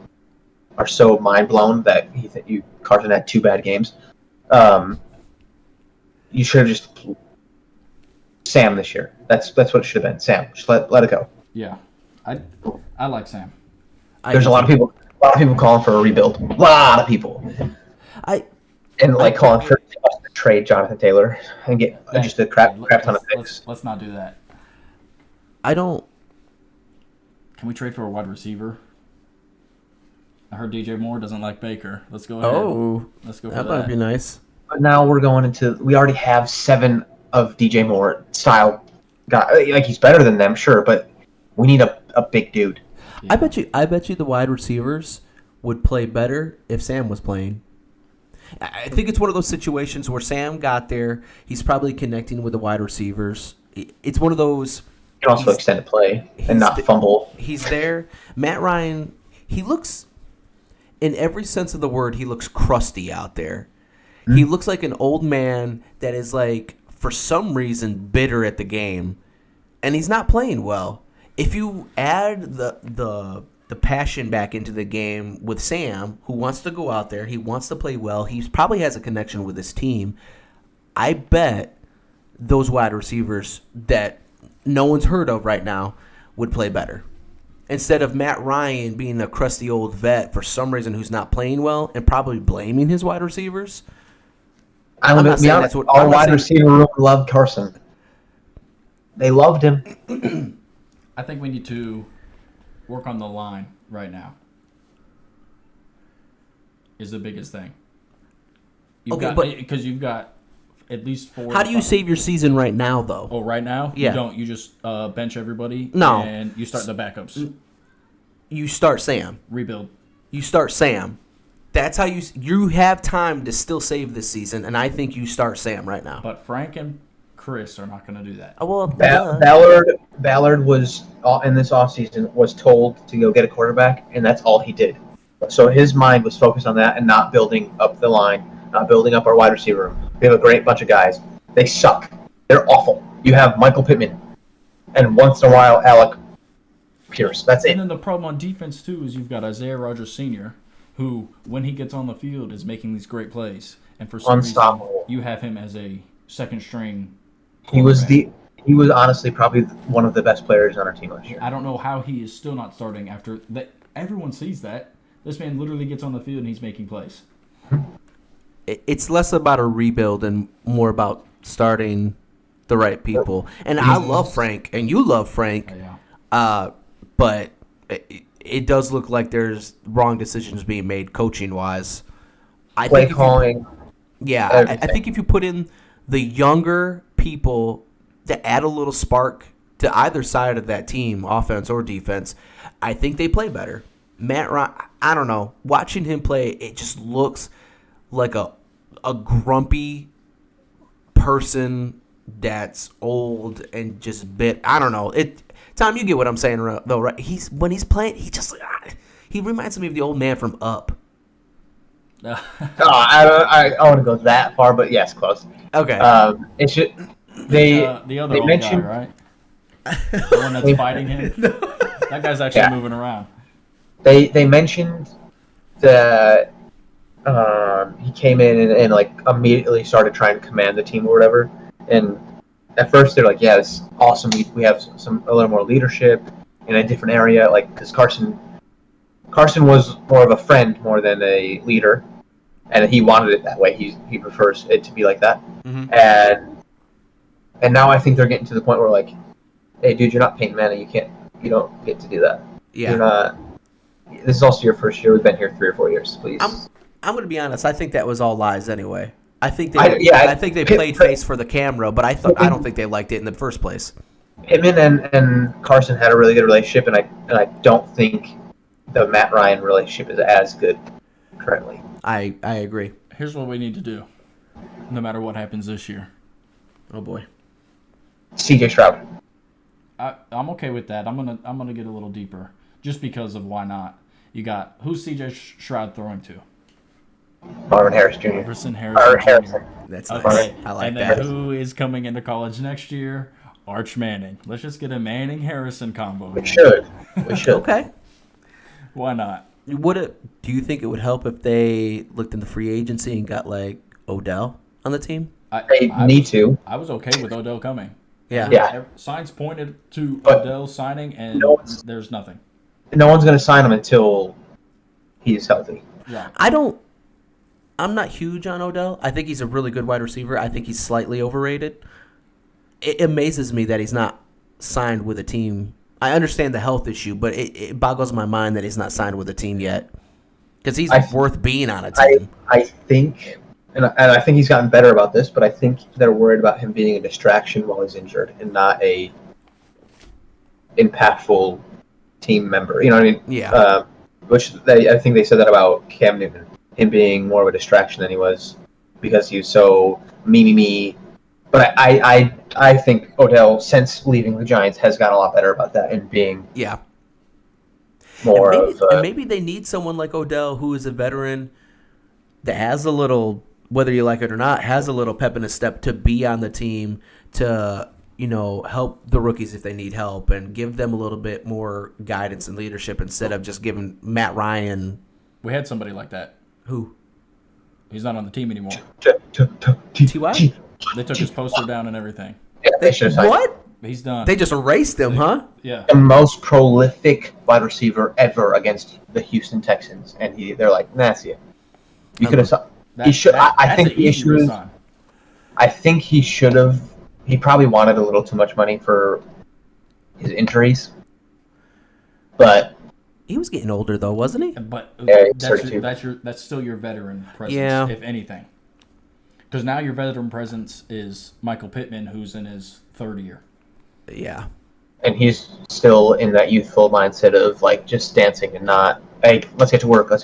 D: are so mind blown that Carson had 2 bad games. You should have just Sam this year. That's what it should have been. Sam, just let it go.
B: Yeah, I like Sam.
D: There's a lot of people calling for a rebuild. A lot of people.
C: I
D: Calling for us to trade Jonathan Taylor and get just a crap ton of picks.
B: Let's not do that.
C: I don't.
B: Can we trade for a wide receiver? I heard DJ Moore doesn't like Baker. Let's go ahead.
C: Oh,
B: let's go for
C: that
B: that.
C: might be nice.
D: But now we're going into. We already have 7 of DJ Moore style guy. Like he's better than them, sure, but we need a big dude.
C: Yeah. I bet you the wide receivers would play better if Sam was playing. I think it's one of those situations where Sam got there. He's probably connecting with the wide receivers. It's one of those.
D: You can also extend play and not fumble.
C: He's there. Matt Ryan, he looks, in every sense of the word, he looks crusty out there. Mm-hmm. He looks like an old man that is like, for some reason, bitter at the game, and he's not playing well. If you add the passion back into the game with Sam, who wants to go out there, he wants to play well, he probably has a connection with his team, I bet those wide receivers that no one's heard of right now would play better. Instead of Matt Ryan being a crusty old vet for some reason who's not playing well and probably blaming his wide receivers.
D: I'm not saying that's what our wide receiver room loved Carson. They loved him.
B: I think we need to work on the line right now. Is the biggest thing. Because you've got at least 4.
C: How do you save your season right now, though?
B: Oh, right now?
C: Yeah.
B: You don't. You just bench everybody.
C: No.
B: And you start the backups.
C: You start Sam.
B: Rebuild.
C: You start Sam. That's how you have time to still save this season, and I think you start Sam right now.
B: But Frank and Chris are not going to do that.
C: Oh, well,
D: Ballard was in this offseason was told to go get a quarterback, and that's all he did. So his mind was focused on that and not building up the line, not building up our wide receiver room. We have a great bunch of guys. They suck. They're awful. You have Michael Pittman, and once in a while Alec Pierce. That's it.
B: And then the problem on defense too is you've got Isaiah Rodgers Sr., who, when he gets on the field, is making these great plays, and for some reason you have him as a second string.
D: He was honestly probably one of the best players on our team last year.
B: I don't know how he is still not starting after that. Everyone sees that. This man literally gets on the field and he's making plays.
C: It's less about a rebuild and more about starting the right people. And I love Frank, and you love Frank, but it does look like there's wrong decisions being made coaching-wise.
D: Play calling.
C: I think if you put in the younger people to add a little spark to either side of that team, offense or defense, I think they play better. Matt Ryan, I don't know. Watching him play, it just looks like a grumpy person that's old and just bit. I don't know. Tom, you get what I'm saying, though, right? When he's playing, he reminds me of the old man from Up.
D: I want to go that far, but yes, close.
C: Okay.
D: It should. They
B: other
D: they
B: old
D: mentioned
B: guy, right? The one that's fighting him. That guy's actually moving around.
D: They mentioned that he came in and like immediately started trying to command the team or whatever. And at first they're like, yeah, this is awesome. We have a little more leadership in a different area. Like, because Carson was more of a friend more than a leader, and he wanted it that way. He prefers it to be like that. Mm-hmm. And now I think they're getting to the point where like, hey, dude, you're not Peyton Manning. You don't get to do that.
C: Yeah.
D: You're not. This is also your first year. We've been here 3 or 4 years. Please.
C: I'm going to be honest. I think that was all lies anyway. I think they played face for the camera, but I don't think they liked it in the first place.
D: Pittman and Carson had a really good relationship, and I don't think the Matt Ryan relationship is as good currently.
C: I agree.
B: Here's what we need to do, no matter what happens this year.
C: Oh boy.
D: CJ Stroud.
B: I'm okay with that. I'm gonna get a little deeper, just because of why not. You got who's CJ Stroud throwing to?
D: Marvin Harris Jr.
B: Harrison.
C: That's
B: okay.
C: I like
B: and
C: that.
B: Then who is coming into college next year? Arch Manning. Let's just get a Manning Harrison combo.
D: We should.
C: Okay.
B: Why not?
C: Do you think it would help if they looked into free agency and got like Odell on the team?
D: They need to.
B: I was okay with Odell coming.
C: Yeah.
D: Yeah.
B: Signs pointed to
D: But
B: Odell signing, and
D: no one's-
B: there's nothing.
D: No one's going to sign him until he's healthy.
B: Right.
C: I'm not huge on Odell. I think he's a really good wide receiver. I think he's slightly overrated. It amazes me that he's not signed with a team. I understand the health issue, but it boggles my mind that he's not signed with a team yet. Because he's worth being on a team.
D: I think, and I think he's gotten better about this, but I think they're worried about him being a distraction while he's injured and not a impactful team member. You know what I mean?
C: Yeah.
D: I think they said that about Cam Newton, him being more of a distraction than he was because he was so me. But I think Odell, since leaving the Giants, has gotten a lot better about that and being more
C: and maybe they need someone like Odell who is a veteran that has a little, whether you like it or not, has a little pep in his step to be on the team to, help the rookies if they need help and give them a little bit more guidance and leadership instead of just giving Matt Ryan.
B: We had somebody like that.
C: Who?
B: He's not on the team anymore.
C: T.Y.?
B: They took his poster down and everything.
D: Yeah, they should have signed him.
C: What?
B: He's done.
C: They just erased him, huh?
B: Yeah.
D: The most prolific wide receiver ever against the Houston Texans, and they're like, nah, see it. You could have. He should. I think the issue is. I think he should have. He probably wanted a little too much money for his injuries, but
C: he was getting older though, wasn't he?
B: But
D: yeah,
B: that's still your veteran presence,
C: Yeah.
B: if anything. Because now your veteran presence is Michael Pittman, who's in his third year.
C: Yeah.
D: And he's still in that youthful mindset of like just dancing and not, hey, let's get to work. And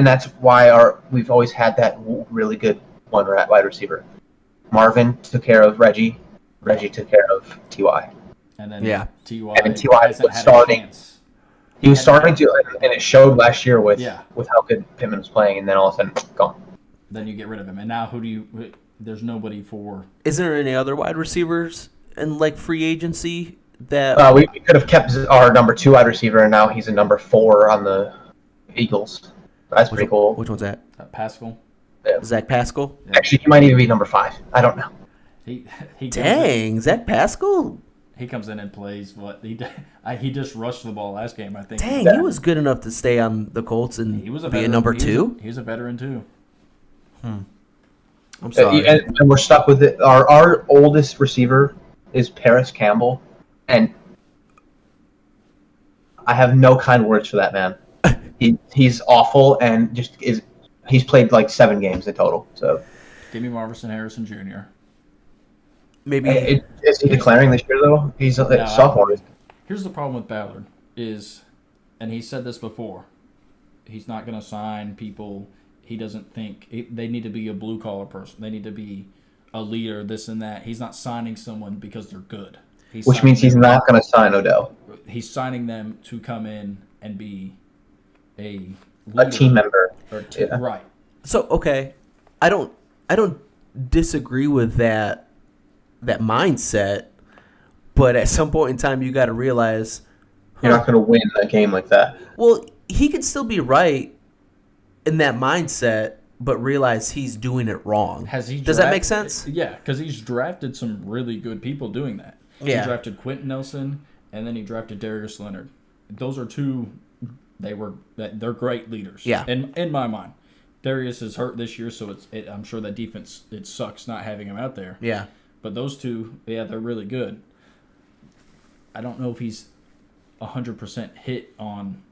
D: that's why we've always had that really good one wide receiver. Marvin took care of Reggie. Reggie took care of T.Y.
B: And then T.Y.
D: And then T.Y.
B: hasn't
D: was
B: had a
D: starting.
B: chance.
D: He was starting to, and it showed last year with
B: Yeah.
D: how good Pittman was playing, and then all of a sudden, gone.
B: Then you get rid of him. And now there's nobody for...
C: Isn't there any other wide receivers in like free agency that...
D: We could have kept our number 2 wide receiver, and now he's a number 4 on the Eagles. That's pretty cool.
C: Which one's that?
B: Pascal.
D: Yeah.
C: Zach Pascal?
D: Actually, he might even be number 5. I don't know.
C: Zach Pascal?
B: He comes in and plays what he just rushed the ball last game, I think.
C: Dang, he was good enough to stay on the Colts and
B: He was a
C: be a
B: veteran.
C: number 2?
B: He's a veteran too.
C: I'm sorry.
D: And we're stuck with it. Our oldest receiver is Paris Campbell, and I have no kind words for that man. He's awful, and he's played like 7 games in total. So
B: Give me Marvin Harrison Jr.
C: Maybe
D: is he declaring this year though? He's a sophomore.
B: Here's the problem with Ballard is, and he said this before, he's not going to sign people. He doesn't think they need to be a blue collar person. They need to be a leader, this and that. He's not signing someone because they're good.
D: Which means he's not going to sign Odell.
B: He's signing them to come in and be a
D: team member.
B: Right.
C: So okay, I don't disagree with that mindset, but at some point in time you got to realize
D: you're not going to win a game like that.
C: Well, he could still be right in that mindset, but realize he's doing it wrong. Does that make sense?
B: Yeah, because he's drafted some really good people doing that.
C: Yeah.
B: He drafted Quentin Nelson, and then he drafted Darius Leonard. Those are two. They're great leaders.
C: Yeah.
B: In my mind, Darius is hurt this year, so I'm sure that defense it sucks not having him out there.
C: Yeah.
B: But those two, they're really good. I don't know if he's 100% hit on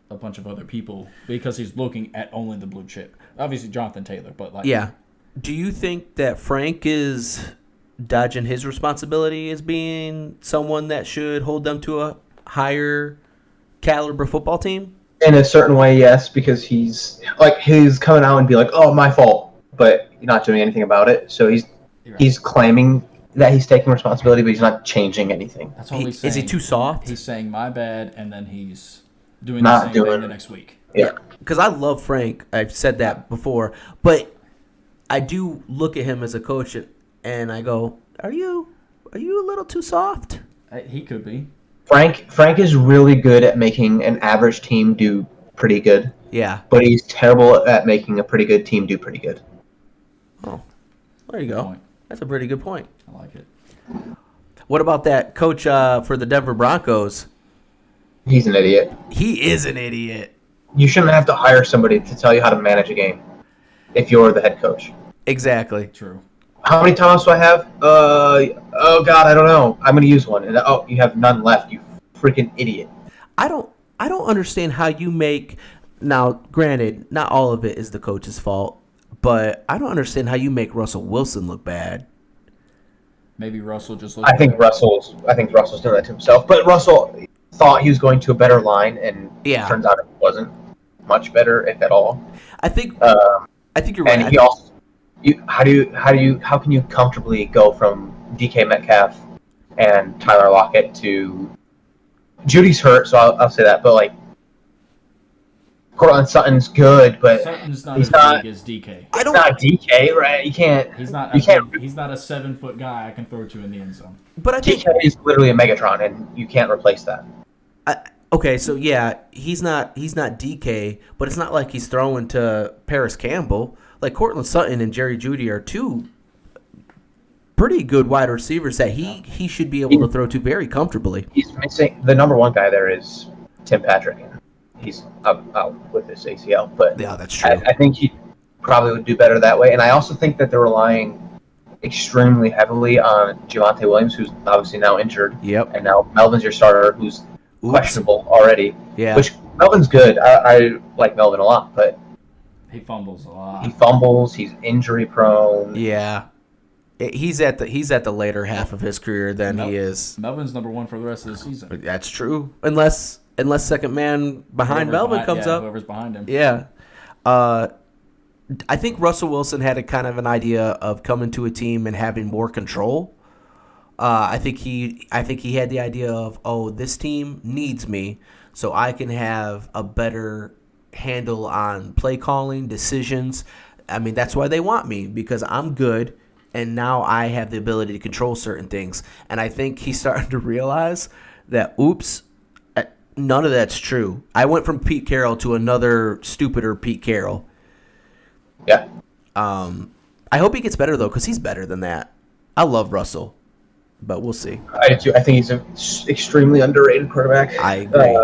B: a bunch of other people because he's looking at only the blue chip. Obviously, Jonathan Taylor, but like
C: yeah. Do you think that Frank is dodging his responsibility as being someone that should hold them to a higher caliber football team?
D: In a certain way, yes, because he's coming out and be like, "Oh, my fault," but not doing anything about it. So he's claiming that he's taking responsibility, but he's not changing anything.
B: That's all he's saying.
C: Is he too soft?
B: He's saying my bad, and then he's doing the same thing the next week.
D: Yeah.
C: Because I love Frank. I've said that before. But I do look at him as a coach, and I go, are you a little too soft?
B: He could be.
D: Frank is really good at making an average team do pretty good.
C: Yeah.
D: But he's terrible at making a pretty good team do pretty good.
C: Oh, there you go. That's a pretty good point.
B: I like it.
C: What about that coach for the Denver Broncos?
D: He's an idiot.
C: He is an idiot.
D: You shouldn't have to hire somebody to tell you how to manage a game if you're the head coach.
C: Exactly.
B: True.
D: How many times do I have? Oh God, I don't know. I'm gonna use one, and you have none left. You freaking idiot.
C: I don't understand how you make. Now, granted, not all of it is the coach's fault, but I don't understand how you make Russell Wilson look bad.
B: Maybe Russell just looks
D: I think Russell's doing that to himself. But Russell thought he was going to a better line, and
C: Yeah.
D: turns out it wasn't much better, if at all.
C: I think you're right.
D: And he also, how can you comfortably go from DK Metcalf and Tyler Lockett to Judy's hurt, so I'll say that, but like Cortland Sutton's good, but
B: Sutton's not
D: he's
B: as
D: not.
B: big as DK.
D: It's not DK, right? You can't.
B: He's not.
D: You can't.
B: He's not a 7-foot guy I can throw to in the end zone.
C: But I think
D: DK is literally a Megatron, and you can't replace that.
C: okay, so yeah, he's not DK, but it's not like he's throwing to Paris Campbell. Like Cortland Sutton and Jerry Jeudy are two pretty good wide receivers that he should be able to throw to very comfortably.
D: He's missing the number one guy there is Tim Patrick. He's out with his ACL, but
C: Yeah, that's true.
D: I think he probably would do better that way. And I also think that they're relying extremely heavily on Javonte Williams, who's obviously now injured.
C: Yep.
D: And now Melvin's your starter, who's questionable already.
C: Yeah.
D: Which Melvin's good. I like Melvin a lot, but
B: He fumbles a lot.
D: he fumbles. He's injury prone.
C: Yeah. He's at the later half of his career than he is.
B: Melvin's number one for the rest of the season.
C: That's true. Unless second man behind Melvin comes up.
B: Whoever's behind him.
C: Yeah. I think Russell Wilson had a kind of an idea of coming to a team and having more control. I think he had the idea of, oh, this team needs me, so I can have a better handle on play calling, decisions. I mean, that's why they want me, because I'm good, and now I have the ability to control certain things. And I think he's starting to realize that, oops, none of that's true. I went from Pete Carroll to another stupider Pete Carroll.
D: Yeah.
C: I hope he gets better, though, because he's better than that. I love Russell, but we'll see.
D: I do too. I think he's an extremely underrated quarterback.
C: I agree.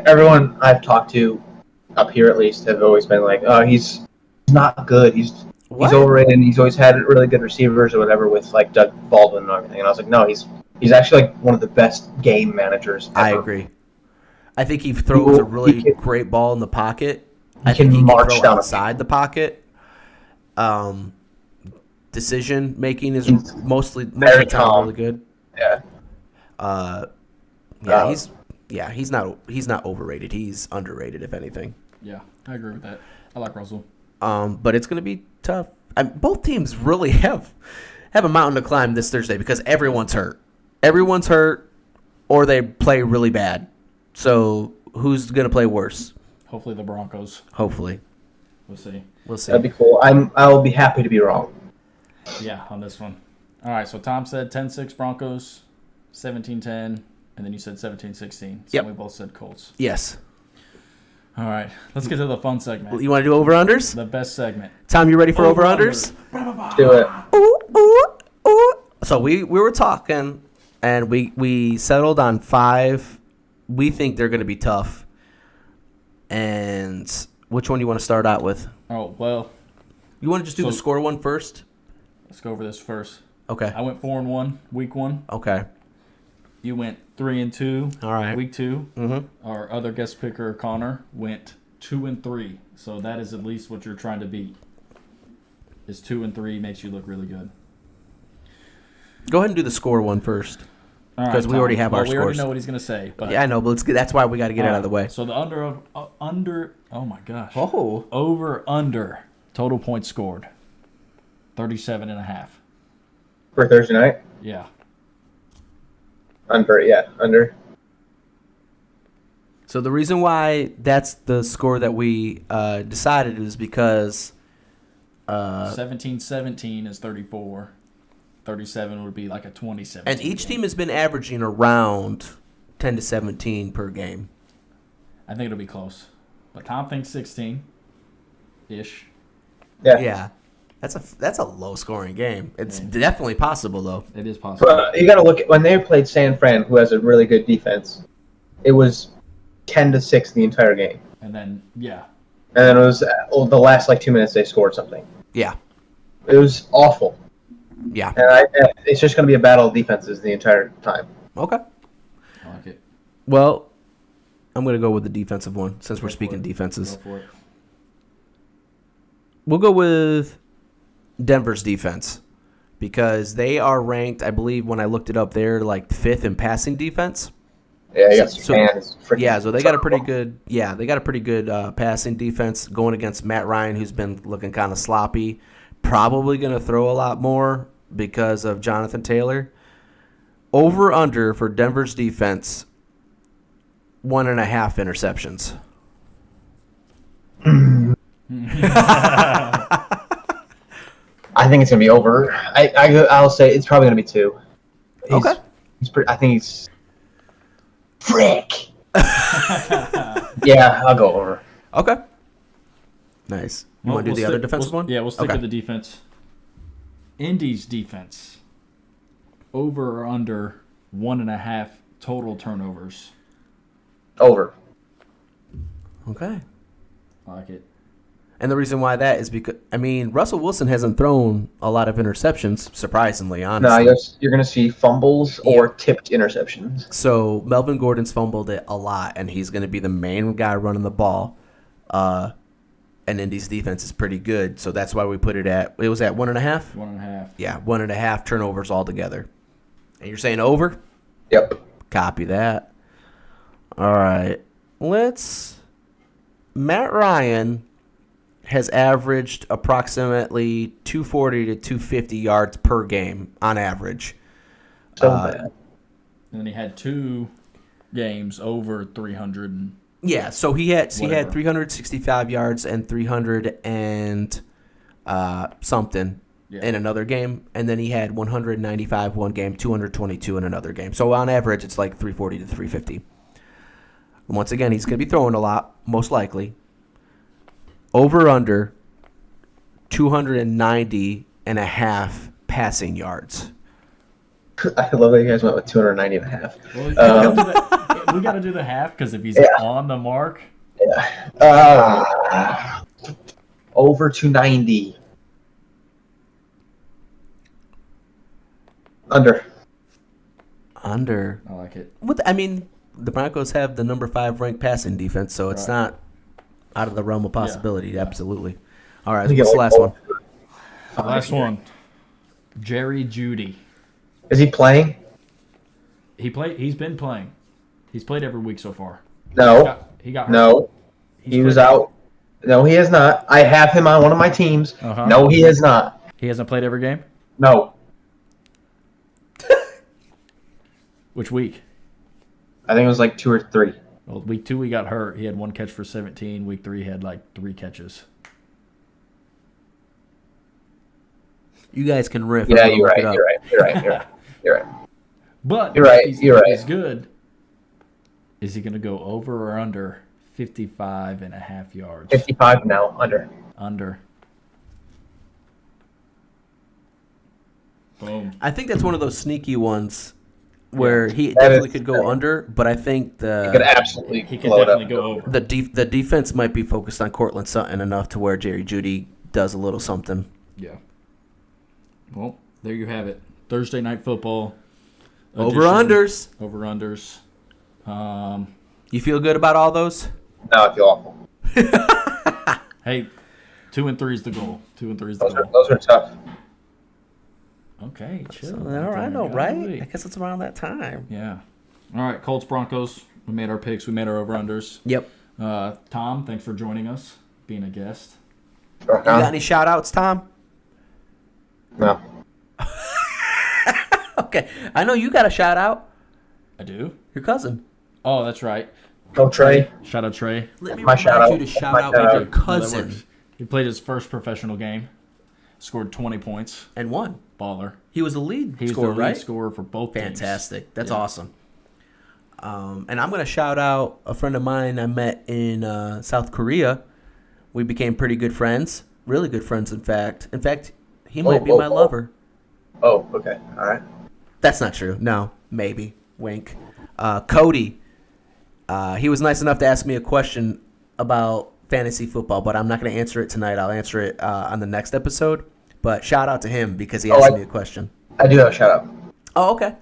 D: Everyone I've talked to, up here at least, have always been like, "Oh, he's not good. He's overrated. And he's always had really good receivers or whatever with like Doug Baldwin and everything." And I was like, "No, he's actually like one of the best game managers ever."
C: I agree. I think he throws a really great ball in the pocket. I think he can
D: march
C: throw
D: down
C: outside the pocket. Decision making is most of the time really good.
D: Yeah.
C: He's not overrated. He's underrated, if anything.
B: Yeah, I agree with that. I like Russell.
C: But it's going to be tough. Both teams really have a mountain to climb this Thursday because everyone's hurt. Everyone's hurt, or they play really bad. So who's going to play worse?
B: Hopefully the Broncos.
C: Hopefully.
B: We'll see.
D: That'd be cool. I'll be happy to be wrong.
B: Yeah, on this one. All right, so Tom said 10-6 Broncos, 17-10, and then you said 17-16. So
C: Yep.
B: we both said Colts.
C: Yes.
B: All right, let's get to the fun segment.
C: You want to do over-unders?
B: The best segment.
C: Tom, you ready for over-unders?
D: Do it.
C: Ooh. So we were talking, and we settled on 5. We think they're going to be tough. And which one do you want to start out with?
B: Oh, well.
C: You want to just do the score one first?
B: Let's go over this first.
C: Okay.
B: I went 4-1 week 1.
C: Okay.
B: You went 3-2.
C: All right.
B: Week 2.
C: Mm-hmm.
B: Our other guest picker, Connor, went 2-3. So that is at least what you're trying to beat. Is 2-3 makes you look really good.
C: Go ahead and do the score one first.
B: Because
C: we already have our
B: We
C: scores.
B: already know what he's going to say. But
C: Yeah, I know, but that's why we got to get it out of the way.
B: So the oh my gosh.
C: Oh.
B: Over total points scored. 37.5.
D: For Thursday night?
B: Yeah.
D: Under.
C: So the reason why that's the score that we decided is because
B: 17-17 is 34. 37 would be like a 27.
C: and each team has been averaging around 10 to 17 per game.
B: I think it'll be close. But Tom thinks 16-ish.
D: Yeah.
C: That's a low scoring game. It's definitely possible though.
B: It is possible.
D: But you got to look at when they played San Fran, who has a really good defense. It was 10-6 the entire game,
B: And then
D: and then it was the last 2 minutes they scored something.
C: Yeah.
D: It was awful.
C: Yeah.
D: And it's just going to be a battle of defenses the entire time.
C: Okay.
B: I like it.
C: Well, I'm going to go with the defensive one since we're
B: Go for
C: speaking
B: it.
C: defenses.
B: Go for it.
C: We'll go with Denver's defense because they are ranked, I believe, when I looked it up, they're 5th in passing defense.
D: Yeah, you got some fans.
C: So they got a pretty good. Yeah, they got a pretty good passing defense going against Matt Ryan, who's been looking kind of sloppy. Probably going to throw a lot more because of Jonathan Taylor. Over under for Denver's defense, 1.5 interceptions.
D: I think it's gonna be over. I'll say it's probably gonna be 2.
C: Okay.
D: I think he's frick. Yeah, I'll go over.
C: Okay. Nice. You want to do the other defensive one?
B: Yeah, we'll stick
C: Okay.
B: with the defense. Indy's defense. Over or under 1.5 total turnovers.
D: Over.
C: Okay.
B: I like it.
C: And the reason why that is because, Russell Wilson hasn't thrown a lot of interceptions, surprisingly, honestly.
D: No, you're gonna see fumbles or tipped interceptions.
C: So Melvin Gordon's fumbled it a lot, and he's going to be the main guy running the ball. And Indy's defense is pretty good, so that's why we put it at 1.5?
B: 1.5.
C: Yeah, 1.5 turnovers altogether. And you're saying over?
D: Yep.
C: Copy that. All right. Matt Ryan has averaged approximately 240 to 250 yards per game on average.
D: So bad.
B: And then he had 2 games over 300.
C: Yeah, so he had
B: Whatever.
C: 365 yards and 300 and something in another game, and then he had 195 one game, 222 in another game. So on average, it's 340 to 350. Once again, he's going to be throwing a lot, most likely. Over under 290 and a half passing yards.
D: I love that you guys went with 290 and a half.
B: Well, we got to do the half because if he's on the mark.
D: Over 290. Under.
B: I like it.
C: The Broncos have the number 5 ranked passing defense, so it's not out of the realm of possibility.
B: Yeah.
C: Absolutely. All right, what's the last one?
B: Last one. Jerry Jeudy.
D: Is he playing?
B: He's been playing. He's played every week so far.
D: No.
B: He got hurt.
D: No. He was out. No, he has not. I have him on one of my teams.
B: Uh-huh.
D: No, he has not.
B: He hasn't played every game?
D: No.
B: Which week?
D: I think it was 2 or 3.
B: Well, week 2 he got hurt. He had 1 catch for 17. Week 3 he had 3 catches.
C: You guys can riff.
D: Yeah, you're right. You're right.
B: But
D: You're right.
B: If he's good, is he going to go over or under 55 and a half yards?
D: 55 now, under.
B: Under. Boom.
C: I think that's one of those sneaky ones where he
D: That
C: definitely
D: is-
C: could go under, but I think
D: He could absolutely
B: He could
D: blow it
B: definitely
D: up.
B: go over.
C: the defense might be focused on Cortland Sutton enough to where Jerry Jeudy does a little something.
B: Yeah. Well, there you have it. Thursday night football.
C: Over-unders.
B: Over-unders.
C: You feel good about all those?
D: No, I feel awful.
B: Hey, 2 and 3 is the goal. 2 and 3 is the goal.
D: Those are tough.
B: Okay, chill.
C: All right, I know, right?
B: Golly.
C: I guess it's around that time.
B: Yeah. All right, Colts, Broncos. We made our picks. We made our over-unders.
C: Yep.
B: Tom, thanks for joining us, being a guest.
C: You got any shout-outs, Tom?
D: No.
C: Okay. I know you got a shout-out.
B: I do?
C: Your cousin.
B: Oh, that's right.
D: Go Trey.
B: Shout out Trey.
C: Let me
D: My
C: remind
D: shout-out.
C: you to shout
D: My
C: out
D: shout-out.
C: your cousin.
B: That works. He played his first professional game, scored 20 points.
C: And won.
B: Baller.
C: He was the lead
B: He was
C: scorer,
B: the lead
C: right?
B: scorer for both teams.
C: Fantastic. That's
B: Yeah.
C: awesome. And I'm going to shout out a friend of mine I met in South Korea. We became pretty good friends. Really good friends, in fact. In fact, he might be my lover.
D: Oh, okay. All right.
C: That's not true. No, maybe. Wink. Cody, he was nice enough to ask me a question about fantasy football, but I'm not going to answer it tonight. I'll answer it on the next episode. But shout out to him because he asked me a question.
D: I do have a shout out.
C: Oh, okay.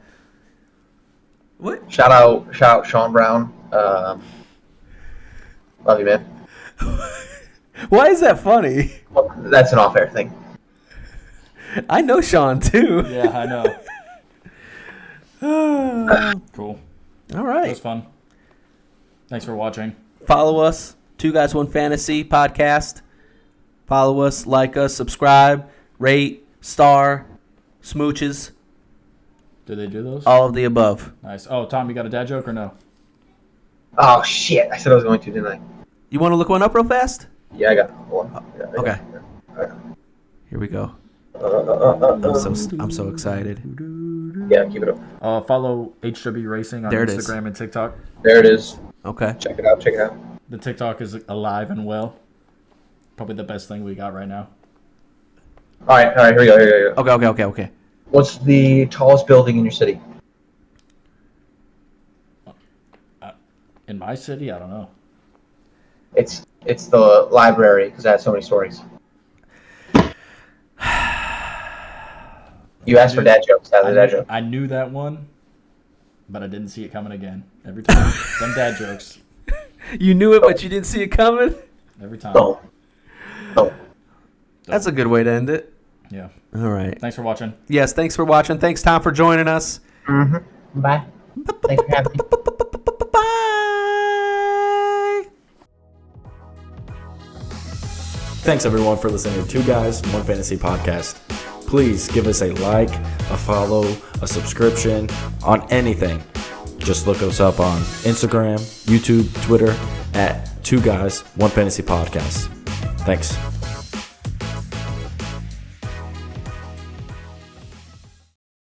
C: What?
D: Shout out Sean Brown. Love you, man.
C: Why is that funny?
D: Well, that's an off-air thing.
C: I know Sean, too.
B: Yeah, I know. Cool.
C: All
B: That
C: right.
B: was fun. Thanks for watching.
C: Follow us, 2 Guys 1 Fantasy podcast. Follow us, like us, subscribe, rate, star, smooches,
B: Did they do those?
C: all of the above.
B: Nice. Oh, Tom, you got a dad joke or no?
D: Oh shit! I said I was going to, didn't I?
C: You want to look one up real fast?
D: Yeah, I got one. Yeah, I got
C: Okay.
D: it.
C: Here we go.
D: Uh,
C: I'm so excited.
D: Yeah, keep it up.
B: Follow HW Racing on
C: There it is.
B: Instagram and TikTok.
D: There it is.
C: Okay.
D: Check it out. Check it out.
B: The TikTok is alive and well. Probably the best thing we got right now.
D: All right. Here we go.
C: Okay.
D: What's the tallest building in your city?
B: In my city, I don't know.
D: It's the library because it has so many stories. You asked for dad jokes. That's a dad joke.
B: I knew that one, but I didn't see it coming again. Every time. Them dad jokes.
C: You knew it, but you didn't see it coming?
B: Every time.
D: No.
C: That's a good way to end it.
B: Yeah.
C: All right.
B: Thanks for watching.
C: Yes, thanks for watching. Thanks, Tom, for joining us.
D: Mm-hmm. Bye. Thanks for having me.
C: Bye.
E: Thanks everyone for listening to 2 Guys 1 Fantasy podcast. Please give us a like, a follow, a subscription on anything. Just look us up on Instagram, YouTube, Twitter at 2 Guys 1 Fantasy podcast. Thanks.